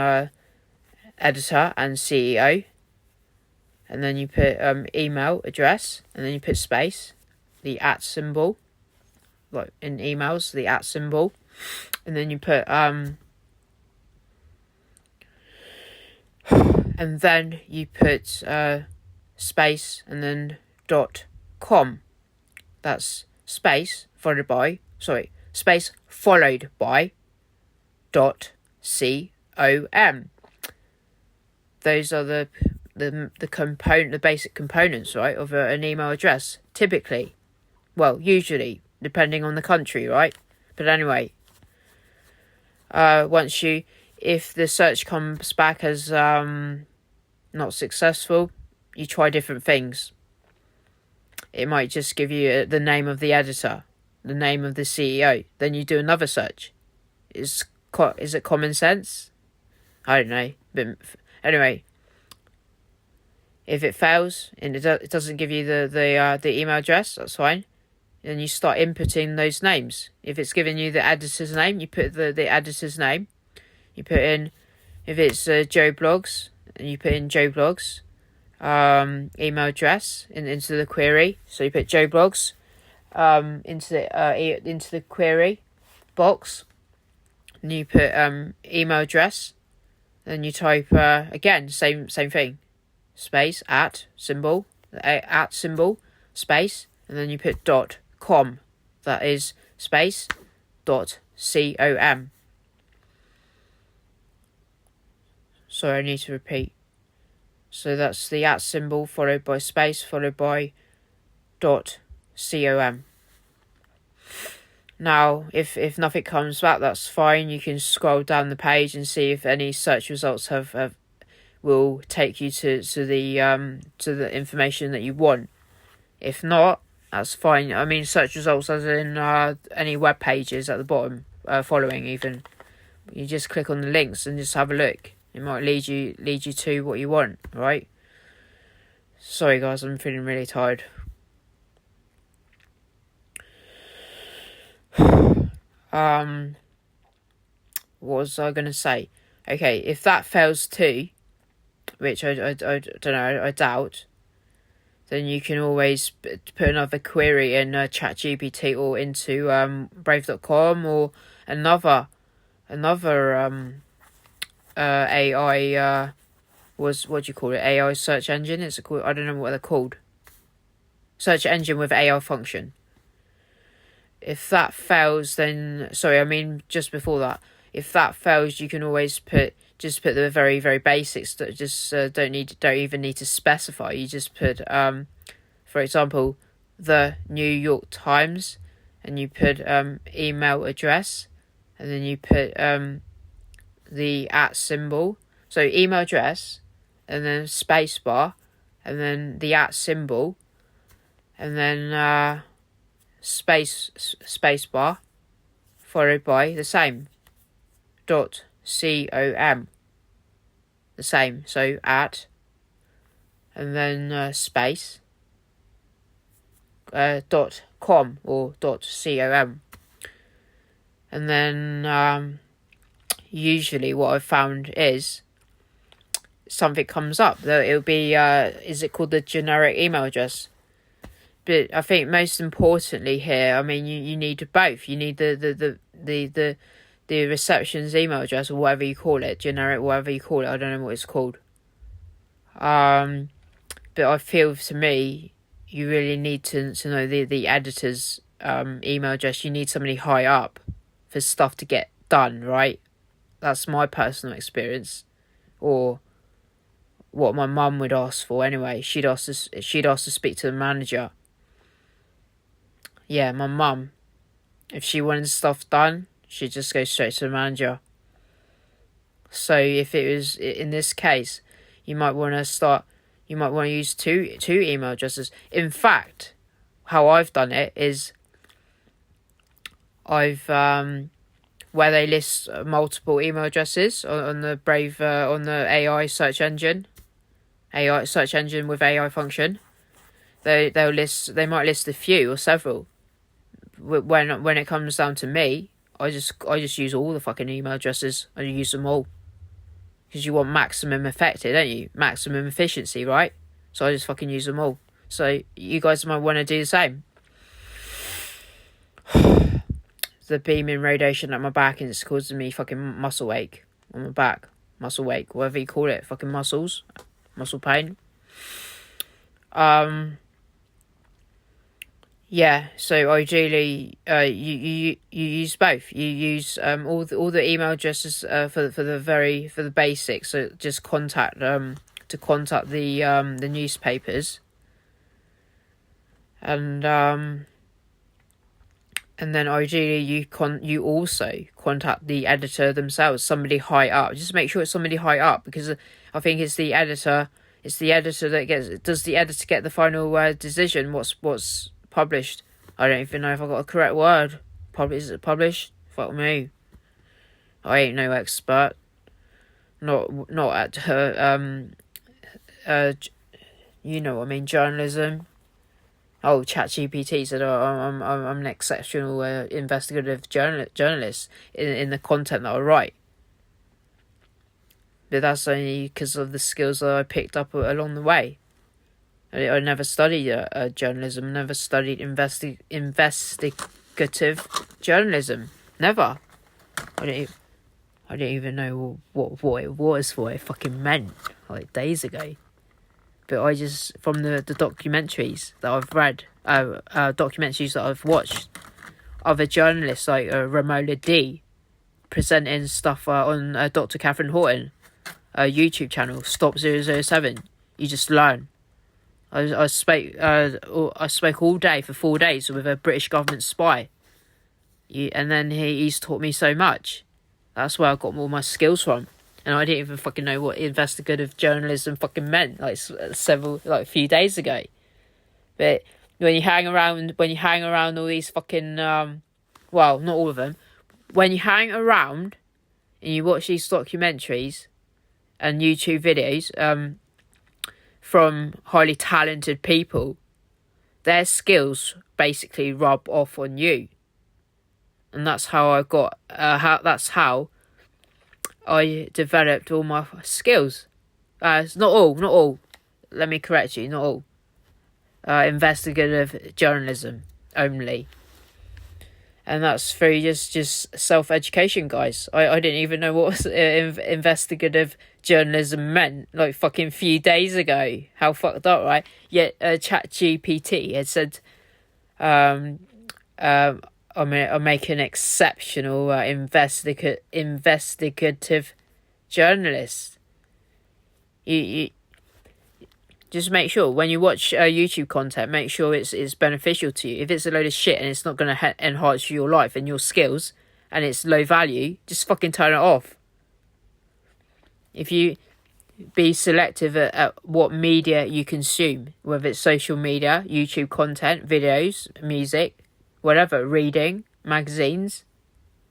editor and CEO, and then you put email address, and then you put space, the @ symbol, like in emails, the @ symbol, and then you put space and then .com. That's space followed by .com. Those are the basic components, right, of an email address. Typically, well, usually, depending on the country, right? But anyway, if the search comes back as not successful, you try different things. It might just give you the name of the editor, the name of the CEO. Then you do another search. Is it common sense? I don't know. But anyway, if it fails and it doesn't give you the email address, that's fine. Then you start inputting those names. If it's giving you the editor's name, you put the editor's name. You put in, if it's Joe Blogs, and you put in Joe Blogs email address into the query. So you put Joe Blogs into the query box, and you put email address. Then you type again same thing, space @ symbol, @ symbol, space, and then you put .com. That is space .com. Sorry, I need to repeat. So that's the @ symbol followed by space followed by .com. Now, if nothing comes back, that's fine. You can scroll down the page and see if any search results will take you to the information that you want. If not, that's fine. I mean, search results as in any web pages at the bottom, following even. You just click on the links and just have a look. It might lead you to what you want, right? Sorry guys, I'm feeling really tired. What was I going to say? Okay, if that fails too, which I don't know, I doubt, then you can always put another query in ChatGPT or into Brave.com or another AI what do you call it? AI search engine. It's called, I don't know what they're called. Search engine with AI function. If that fails, then just before that. If that fails, you can always put the very, very basics that just don't even need to specify. You just put for example, the New York Times, and you put email address, and then you put the @ symbol. So email address, and then space bar, and then the @ symbol, and then space bar, followed by the same .com. The same. So @ and then space .com or .com. And then usually what I've found is something comes up. It'll be is it called the generic email address? But I think most importantly here, I mean, you need both. You need the reception's email address, or whatever you call it, generic, whatever you call it. I don't know what it's called. But I feel, to me, you really need to know the editor's email address. You need somebody high up for stuff to get done, right? That's my personal experience, or what my mum would ask for anyway. She'd ask to speak to the manager. Yeah, my mum, if she wanted stuff done, she'd just go straight to the manager. So if it was in this case, you might want to use two email addresses. In fact, how I've done it is I've where they list multiple email addresses on the Brave on the AI search engine with AI function. They might list a few or several. When it comes down to me, I just use all the fucking email addresses. I use them all. Because you want maximum effect, don't you? Maximum efficiency, right? So I just fucking use them all. So you guys might want to do the same. The beaming radiation at my back, and it's causing me fucking muscle ache on my back. Muscle ache, whatever you call it. Fucking muscle pain. Yeah, so ideally, you use both. You use all the email addresses for the basics. So just contact the newspapers, and then ideally you also contact the editor themselves, somebody high up. Just make sure it's somebody high up, because I think it's the editor. It's the editor that does the editor get the final decision? What's published? I don't even know if I got a correct word. Is it published? Fuck me. I ain't no expert. Not at her you know what I mean, journalism. Oh, ChatGPT said, I'm an exceptional investigative journalist in the content that I write. But that's only because of the skills that I picked up along the way. I never studied journalism. Never studied investigative journalism. Never. I didn't even know what it was, what it fucking meant, like days ago. But I just, from the documentaries that I've read, documentaries that I've watched, other journalists like Romola D presenting stuff on Dr. Catherine Horton YouTube channel, Stop 007. You just learn. I spoke all day for 4 days with a British government spy. And then he's taught me so much. That's where I got all my skills from. And I didn't even fucking know what investigative journalism fucking meant, like a few days ago. But when you hang around all these fucking, well, not all of them. When you hang around and you watch these documentaries and YouTube videos, from highly talented people, their skills basically rub off on you. And that's how I got, that's how I developed all my skills. It's not all. Let me correct you, not all. Investigative journalism only. And that's through just self-education, guys. I didn't even know what investigative journalism meant, like fucking few days ago. How fucked up, right? Yet ChatGPT had said, I'm making an exceptional investigative journalist. You just make sure when you watch YouTube content, make sure it's beneficial to you. If it's a load of shit and it's not going to enhance your life and your skills, and it's low value, just fucking turn it off. If you be selective at what media you consume, whether it's social media, YouTube content, videos, music, whatever, reading, magazines,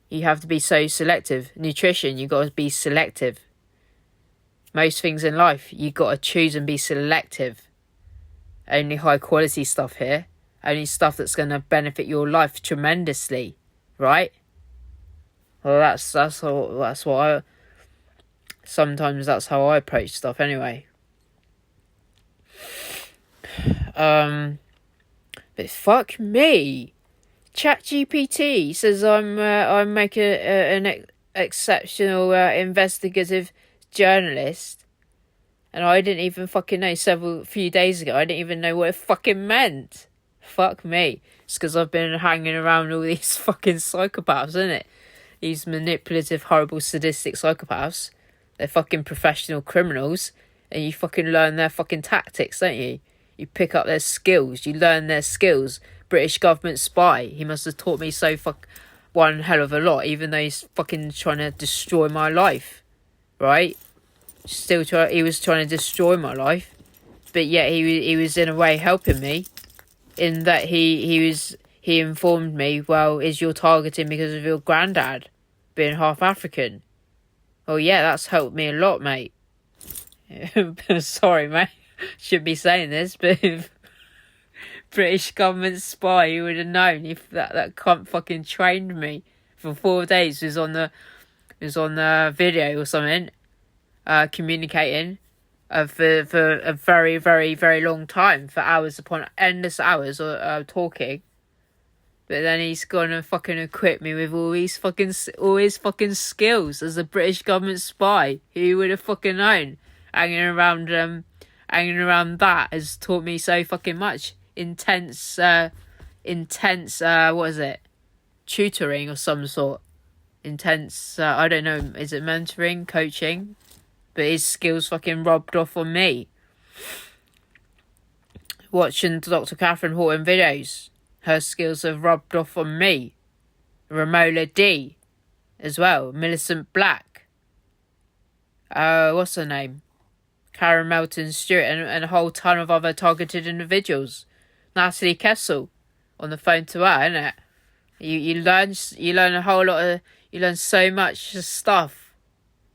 you have to be so selective. Nutrition, you got to be selective. Most things in life, you got to choose and be selective. Only high quality stuff here. Only stuff that's going to benefit your life tremendously, right? Well, that's what I. Sometimes that's how I approach stuff, anyway. But fuck me, ChatGPT says I'm making an exceptional investigative journalist, and I didn't even fucking know few days ago. I didn't even know what it fucking meant. Fuck me. It's because I've been hanging around all these fucking psychopaths, isn't it? These manipulative, horrible, sadistic psychopaths. They're fucking professional criminals, and you fucking learn their fucking tactics, don't you? You pick up their skills. You learn their skills. British government spy. He must have taught me one hell of a lot, even though he's fucking trying to destroy my life. Right? He was trying to destroy my life, but yet he was in a way helping me, in that he informed me, well, is you're targeting because of your granddad being half African? Oh yeah, that's helped me a lot, mate. Sorry, mate. Should be saying this, but if British government spy, you would have known if that cunt fucking trained me for 4 days. Was on the video or something, communicating for a very, very, very long time, for hours upon endless hours talking. But then he's gonna fucking equip me with all his fucking skills as a British government spy. Who would have fucking known? Hanging around that has taught me so fucking much. Intense, what is it? Tutoring of some sort. Intense, I don't know, is it mentoring, coaching? But his skills fucking rubbed off on me. Watching Dr. Catherine Horton videos, her skills have rubbed off on me. Romola D as well. Millicent Black. What's her name? Karen Melton Stewart, and a whole ton of other targeted individuals. Natalie Kessel, on the phone to her, innit? You learn a whole lot of, you learn so much stuff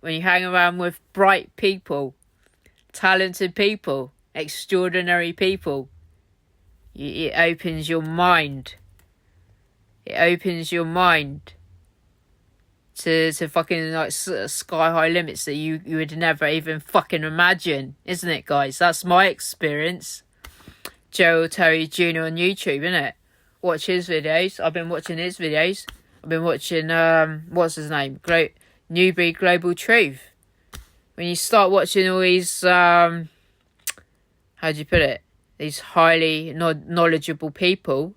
when you hang around with bright people, talented people, extraordinary people. It opens your mind. It opens your mind to fucking like sky high limits that you would never even fucking imagine, isn't it, guys? That's my experience. Joel Terry Jr. on YouTube, innit? Watch his videos. I've been watching his videos. I've been watching what's his name? Newbury Global Truth. When you start watching all these how do you put it? These highly knowledgeable people,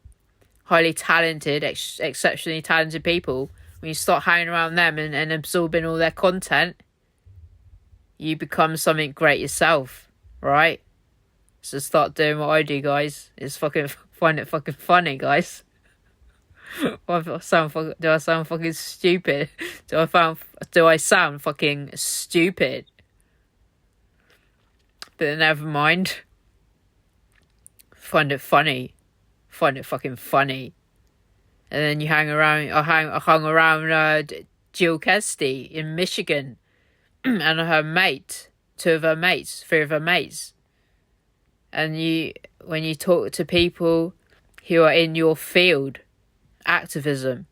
highly talented, exceptionally talented people, when you start hanging around them and absorbing all their content, you become something great yourself, right? So start doing what I do, guys. It's find it fucking funny, guys. Do I sound fucking stupid? Do I sound fucking stupid? But never mind. Find it funny. Find it fucking funny. And then you hang around. I hung around Jill Kesty in Michigan, and her mate, three of her mates. And when you talk to people who are in your field, activism,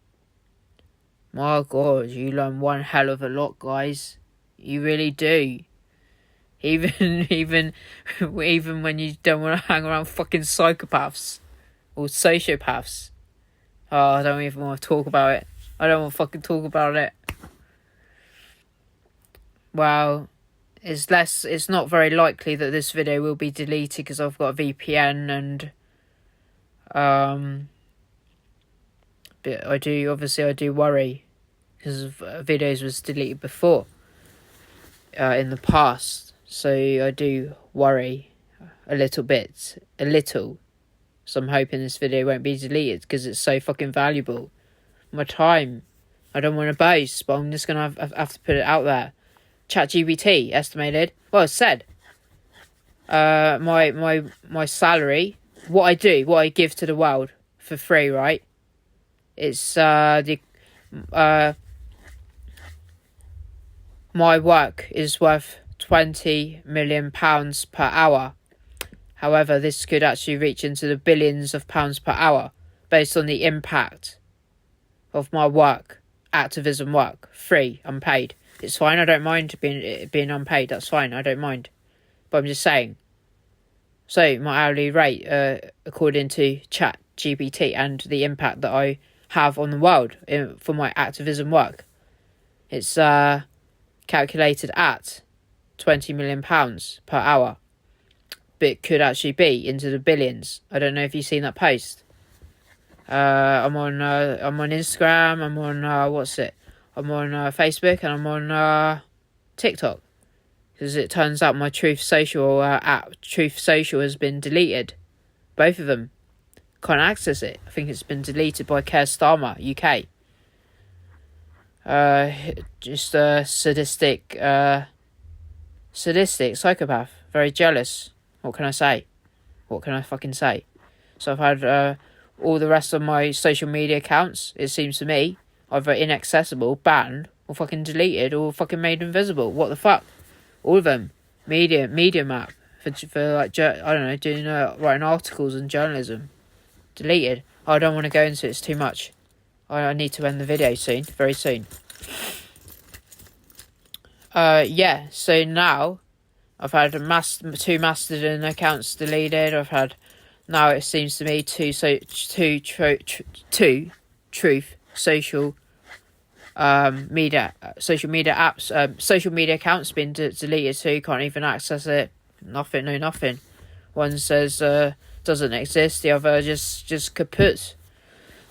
my God, you learn one hell of a lot, guys. You really do. Even when you don't want to hang around fucking psychopaths or sociopaths. Oh, I don't even want to talk about it. I don't want to fucking talk about it. Well, it's not very likely that this video will be deleted because I've got a VPN and but I do worry because videos was deleted before in the past, so I do worry a little. So I'm hoping this video won't be deleted because it's so fucking valuable. My time. I don't want to boast, but I'm just gonna have to put it out there. ChatGPT estimated. Well, it said my salary, what I give to the world for free, right? It's my work is worth £20 million per hour. However, this could actually reach into the billions of pounds per hour based on the impact of my work, activism work, free, unpaid. It's fine. I don't mind being unpaid. That's fine. I don't mind. But I'm just saying. So my hourly rate, according to ChatGPT, and the impact that I have on the world for my activism work, it's calculated at £20 million per hour. But it could actually be into the billions. I don't know if you've seen that post. I'm on Instagram. I'm on I'm on Facebook, and I'm on TikTok, because it turns out my Truth Social app, Truth Social, has been deleted. Both of them. Can't access it. I think it's been deleted by Keir Starmer, UK. Just a sadistic psychopath. Very jealous. What can I say? What can I fucking say? So I've had all the rest of my social media accounts, it seems to me, either inaccessible, banned, or fucking deleted, or fucking made invisible. What the fuck? All of them. Medium app for like, I don't know, doing writing articles and journalism. Deleted. I don't want to go into it. It's too much. I need to end the video soon, very soon. Yeah. So now I've had two Mastodon accounts deleted. I've had, now it seems to me, two Truth Social media apps, social media accounts been deleted, so you can't even access it. Nothing. One says doesn't exist, the other just kaput.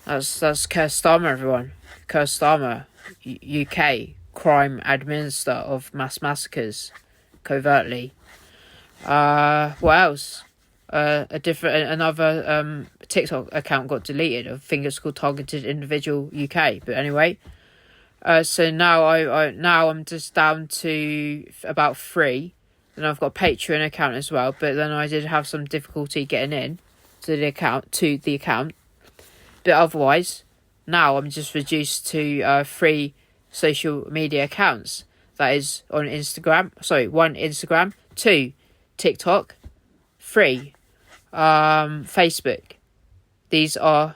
That's Keir Starmer, everyone. Keir Starmer, UK crime administrator of mass massacres, covertly. What else? Another TikTok account got deleted. I think it's called Targeted Individual UK. But anyway, so now I'm just down to about 3. Then I've got a Patreon account as well. But then I did have some difficulty getting in to the account. But otherwise, now I'm just reduced to 3 social media accounts. That is on Instagram. 1 Instagram, 2 TikTok, 3 Facebook. These are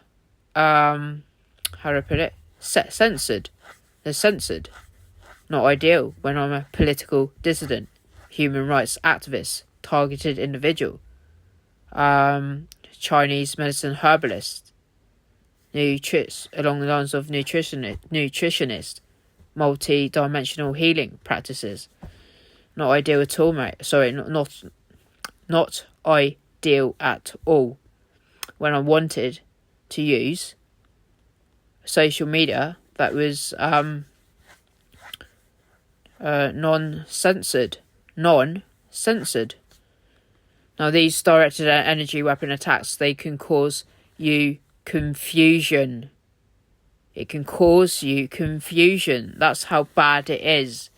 how do I put it? Censored. They're censored. Not ideal when I'm a political dissident, human rights activist, targeted individual, Chinese medicine herbalist, along the lines of nutritionist, multi-dimensional healing practices. Not ideal at all, mate. Sorry, not ideal at all. When I wanted to use social media that was non-censored. Now, these directed energy weapon attacks, they can cause you confusion. It can cause you confusion. That's how bad it is.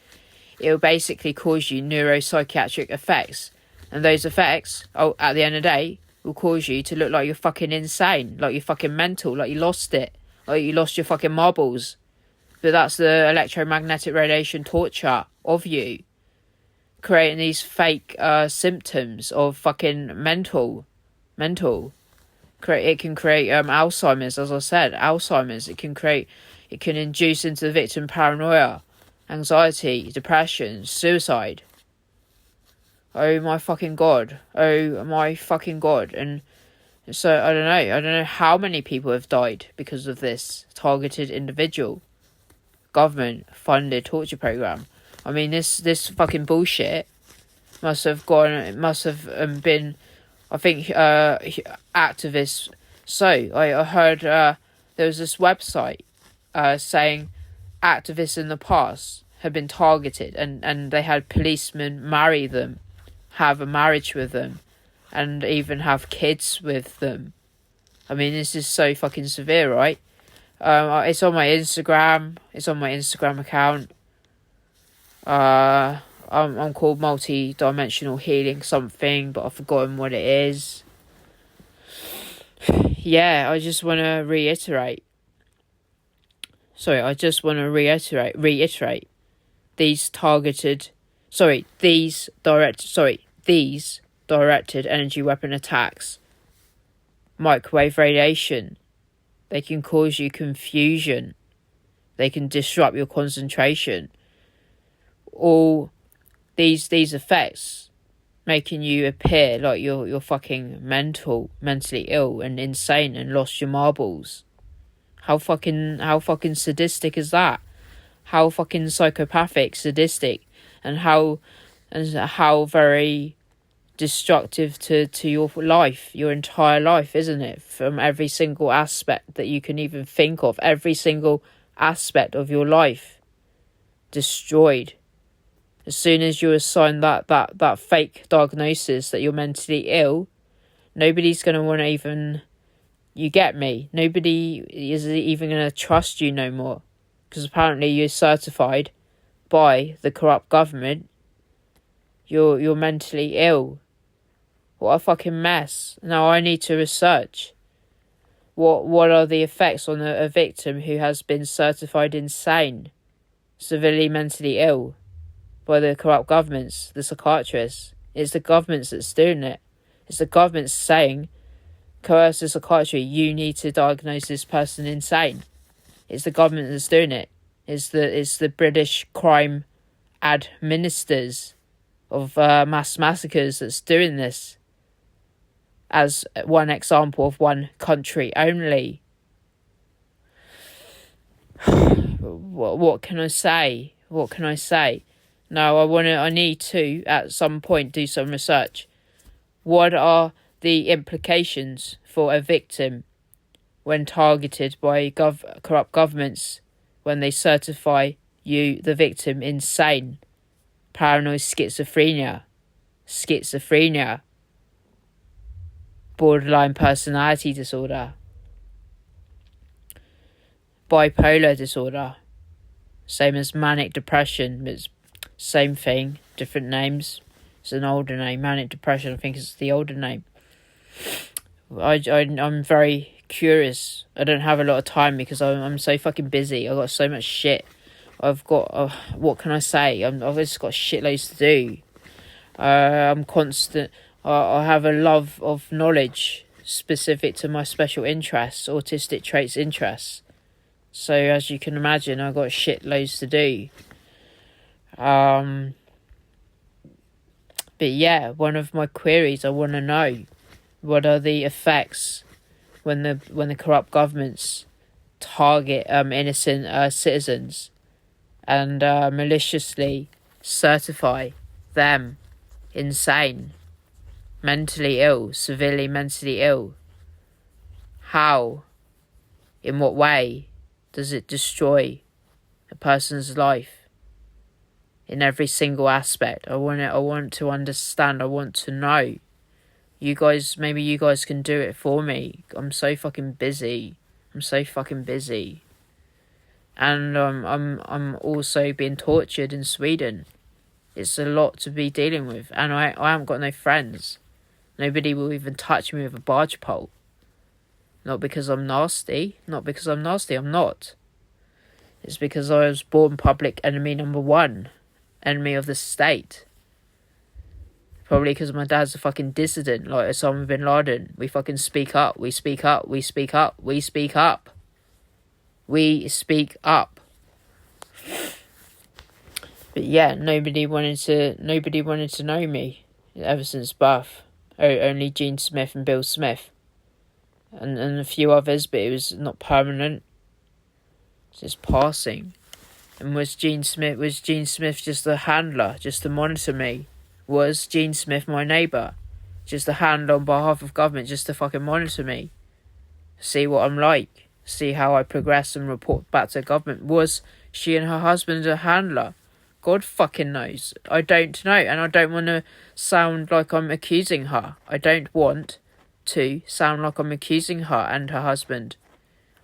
It will basically cause you neuropsychiatric effects. And those effects, at the end of the day, will cause you to look like you're fucking insane, like you're fucking mental, like you lost it, like you lost your fucking marbles. But that's the electromagnetic radiation torture of you, creating these fake symptoms of fucking mental. It can create Alzheimer's, as I said, Alzheimer's. It can induce into the victim paranoia, anxiety, depression, suicide. Oh my fucking god. And so I don't know how many people have died because of this targeted individual government funded torture program. I mean, this fucking bullshit must have been, I think, activists. So I heard there was this website saying activists in the past had been targeted, and they had policemen marry them, have a marriage with them, and even have kids with them. I mean, this is so fucking severe, right? It's on my Instagram. It's on my Instagram account. I'm called Multi-Dimensional Healing something, but I've forgotten what it is. Yeah, I just want to reiterate. These directed energy weapon attacks, microwave radiation, they can cause you confusion. They can disrupt your concentration. All these effects making you appear like you're fucking mentally ill and insane and lost your marbles. How fucking sadistic is that? How fucking psychopathic, sadistic, and how very destructive to your life, your entire life, isn't it? From every single aspect that you can even think of, every single aspect of your life destroyed. As soon as you assign that fake diagnosis that you're mentally ill, nobody's going to want to even... You get me? Nobody is even going to trust you no more. Because apparently you're certified by the corrupt government. You're mentally ill. What a fucking mess. Now I need to research. What are the effects on a victim who has been certified insane, severely mentally ill, by the corrupt governments, the psychiatrists? It's the governments that's doing it. It's the governments saying, coercive psychiatry, you need to diagnose this person insane. It's the government that's doing it. It's the British crime administrators of mass massacres that's doing this. As one example of one country only. What can I say? No, I need to, at some point, do some research. What are the implications for a victim when targeted by corrupt governments, when they certify you, the victim, insane? Paranoid schizophrenia, borderline personality disorder, bipolar disorder, same as manic depression. It's same thing, different names. It's an older name. Manic depression, I think, is the older name. I'm very curious. I don't have a lot of time because I'm so fucking busy. I've got so much shit. I've got what can I say? I've just got shitloads to do. I'm constant. I have a love of knowledge specific to my special interests, autistic traits interests. So as you can imagine, I've got shitloads to do. But yeah, one of my queries, I want to know, what are the effects when the corrupt governments target innocent citizens and maliciously certify them insane? mentally ill, severely mentally ill. How? In what way does it destroy a person's life? In every single aspect. I want to understand. I want to know. Maybe you guys can do it for me. I'm so fucking busy. And I'm also being tortured in Sweden. It's a lot to be dealing with. And I haven't got no friends. Nobody will even touch me with a barge pole. Not because I'm nasty. I'm not. It's because I was born public enemy number one. Enemy of the state. Probably because my dad's a fucking dissident, like Osama bin Laden. We fucking speak up. We speak up. But yeah, nobody wanted to know me ever since birth. Only Gene Smith and Bill Smith. And a few others, but it was not permanent. It's just passing. And was Gene Smith just a handler, just to monitor me? Was Gene Smith my neighbour? Just a handler on behalf of government, just to fucking monitor me? See what I'm like? See how I progress and report back to government? Was she and her husband a handler? God fucking knows. I don't know, and I don't want to sound like I'm accusing her. I don't want to sound like I'm accusing her and her husband.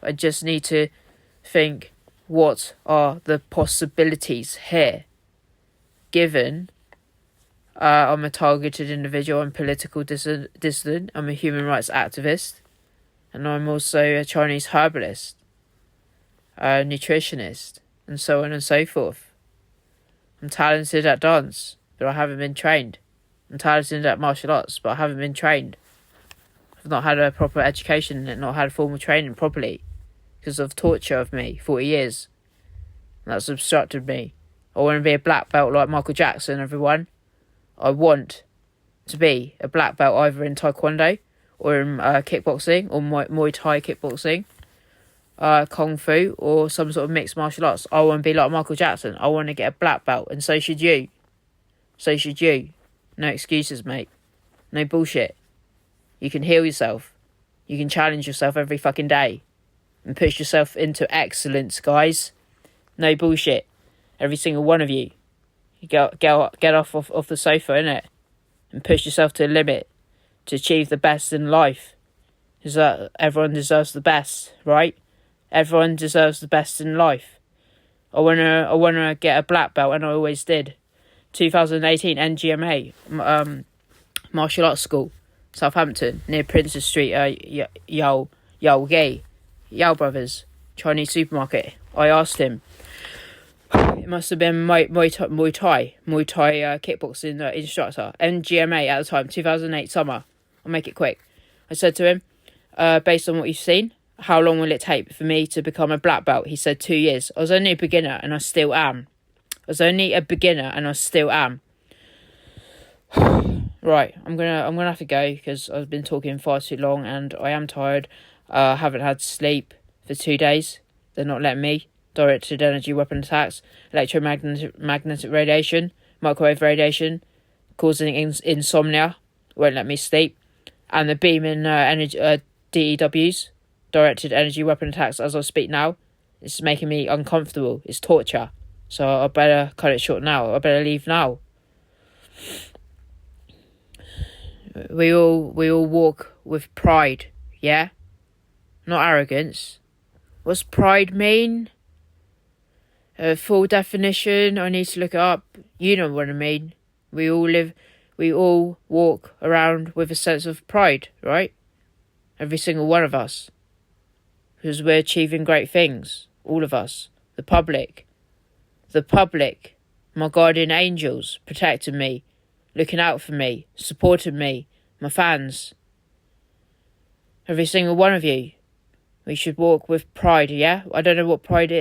I just need to think, what are the possibilities here? Given I'm a targeted individual, I'm political dissident, I'm a human rights activist, and I'm also a Chinese herbalist, a nutritionist, and so on and so forth. I'm talented at dance, but I haven't been trained. I'm talented at martial arts, but I haven't been trained. I've not had a proper education and not had formal training properly because of torture of me, 40 years. And that's obstructed me. I want to be a black belt like Michael Jackson, everyone. I want to be a black belt either in Taekwondo or in kickboxing or Muay Thai kickboxing, Kung Fu or some sort of mixed martial arts. I want to be like Michael Jackson. I want to get a black belt, and so should you. No excuses, mate. No bullshit. You can heal yourself. You can challenge yourself every fucking day and push yourself into excellence, guys. No bullshit. Every single one of you. You get off the sofa, innit? And push yourself to the limit to achieve the best in life. Because everyone deserves the best, right? Everyone deserves the best in life. I wanna get a black belt, and I always did. 2018 NGMA, martial arts school, Southampton, near Princes Street, Yao Brothers, Chinese supermarket. I asked him. It must have been Muay Thai kickboxing instructor, NGMA at the time, 2008 summer. I'll make it quick. I said to him, based on what you've seen, how long will it take for me to become a black belt? He said 2 years. I was only a beginner, and I still am. Right, I'm gonna have to go because I've been talking far too long and I am tired. I haven't had sleep for 2 days. They're not letting me. Directed energy weapon attacks, electromagnetic radiation, microwave radiation, causing insomnia, won't let me sleep, and the beaming DEWs, directed energy weapon attacks, as I speak now, it's making me uncomfortable. It's torture. So I better cut it short now. I better leave now. We all walk with pride, yeah? Not arrogance. What's pride mean? Full definition, I need to look it up. You know what I mean. We all walk around with a sense of pride, right? Every single one of us. Because we're achieving great things. All of us. The public, my guardian angels, protecting me, looking out for me, supporting me, my fans. Every single one of you. We should walk with pride, yeah? I don't know what pride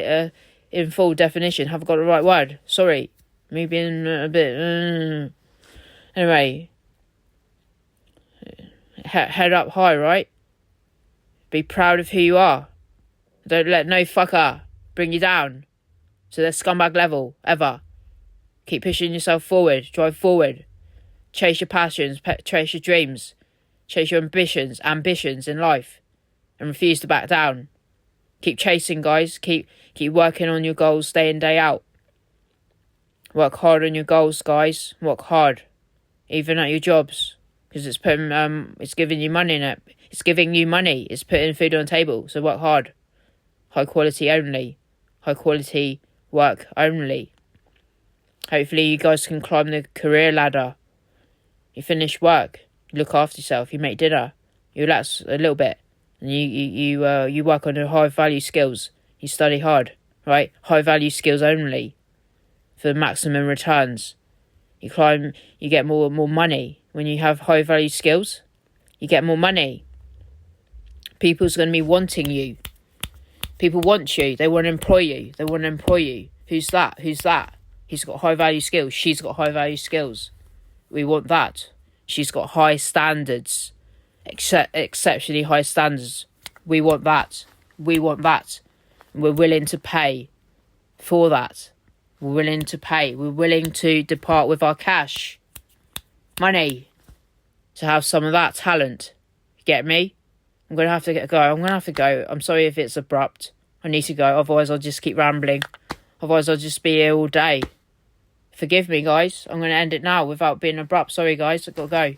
in full definition. Haven't got the right word. Sorry. Me being a bit... Anyway. Head up high, right? Be proud of who you are. Don't let no fucker bring you down to the scumbag level, ever. Keep pushing yourself forward. Drive forward. Chase your passions, chase your dreams, chase your ambitions in life, and refuse to back down. Keep chasing, guys. Keep working on your goals day in, day out. Work hard on your goals, guys. Work hard, even at your jobs, because it's giving you money in it. It's giving you money. It's putting food on the table. So work hard. High quality only. High quality work only. Hopefully you guys can climb the career ladder. You finish work. You look after yourself. You make dinner. You relax a little bit. And you work on your high value skills. You study hard, right? High value skills only for maximum returns. You get more money. When you have high value skills, you get more money. People's going to be wanting you. People want you. They want to employ you. Who's that? He's got high value skills. She's got high value skills. We want that. She's got high standards. Exceptionally high standards. We want that. We're willing to pay for that. We're willing to pay. We're willing to depart with our cash. Money. To have some of that talent. Get me? I'm going to have to go. I'm sorry if it's abrupt. I need to go. Otherwise I'll just keep rambling. Otherwise I'll just be here all day. Forgive me, guys. I'm going to end it now without being abrupt. Sorry, guys. I've got to go.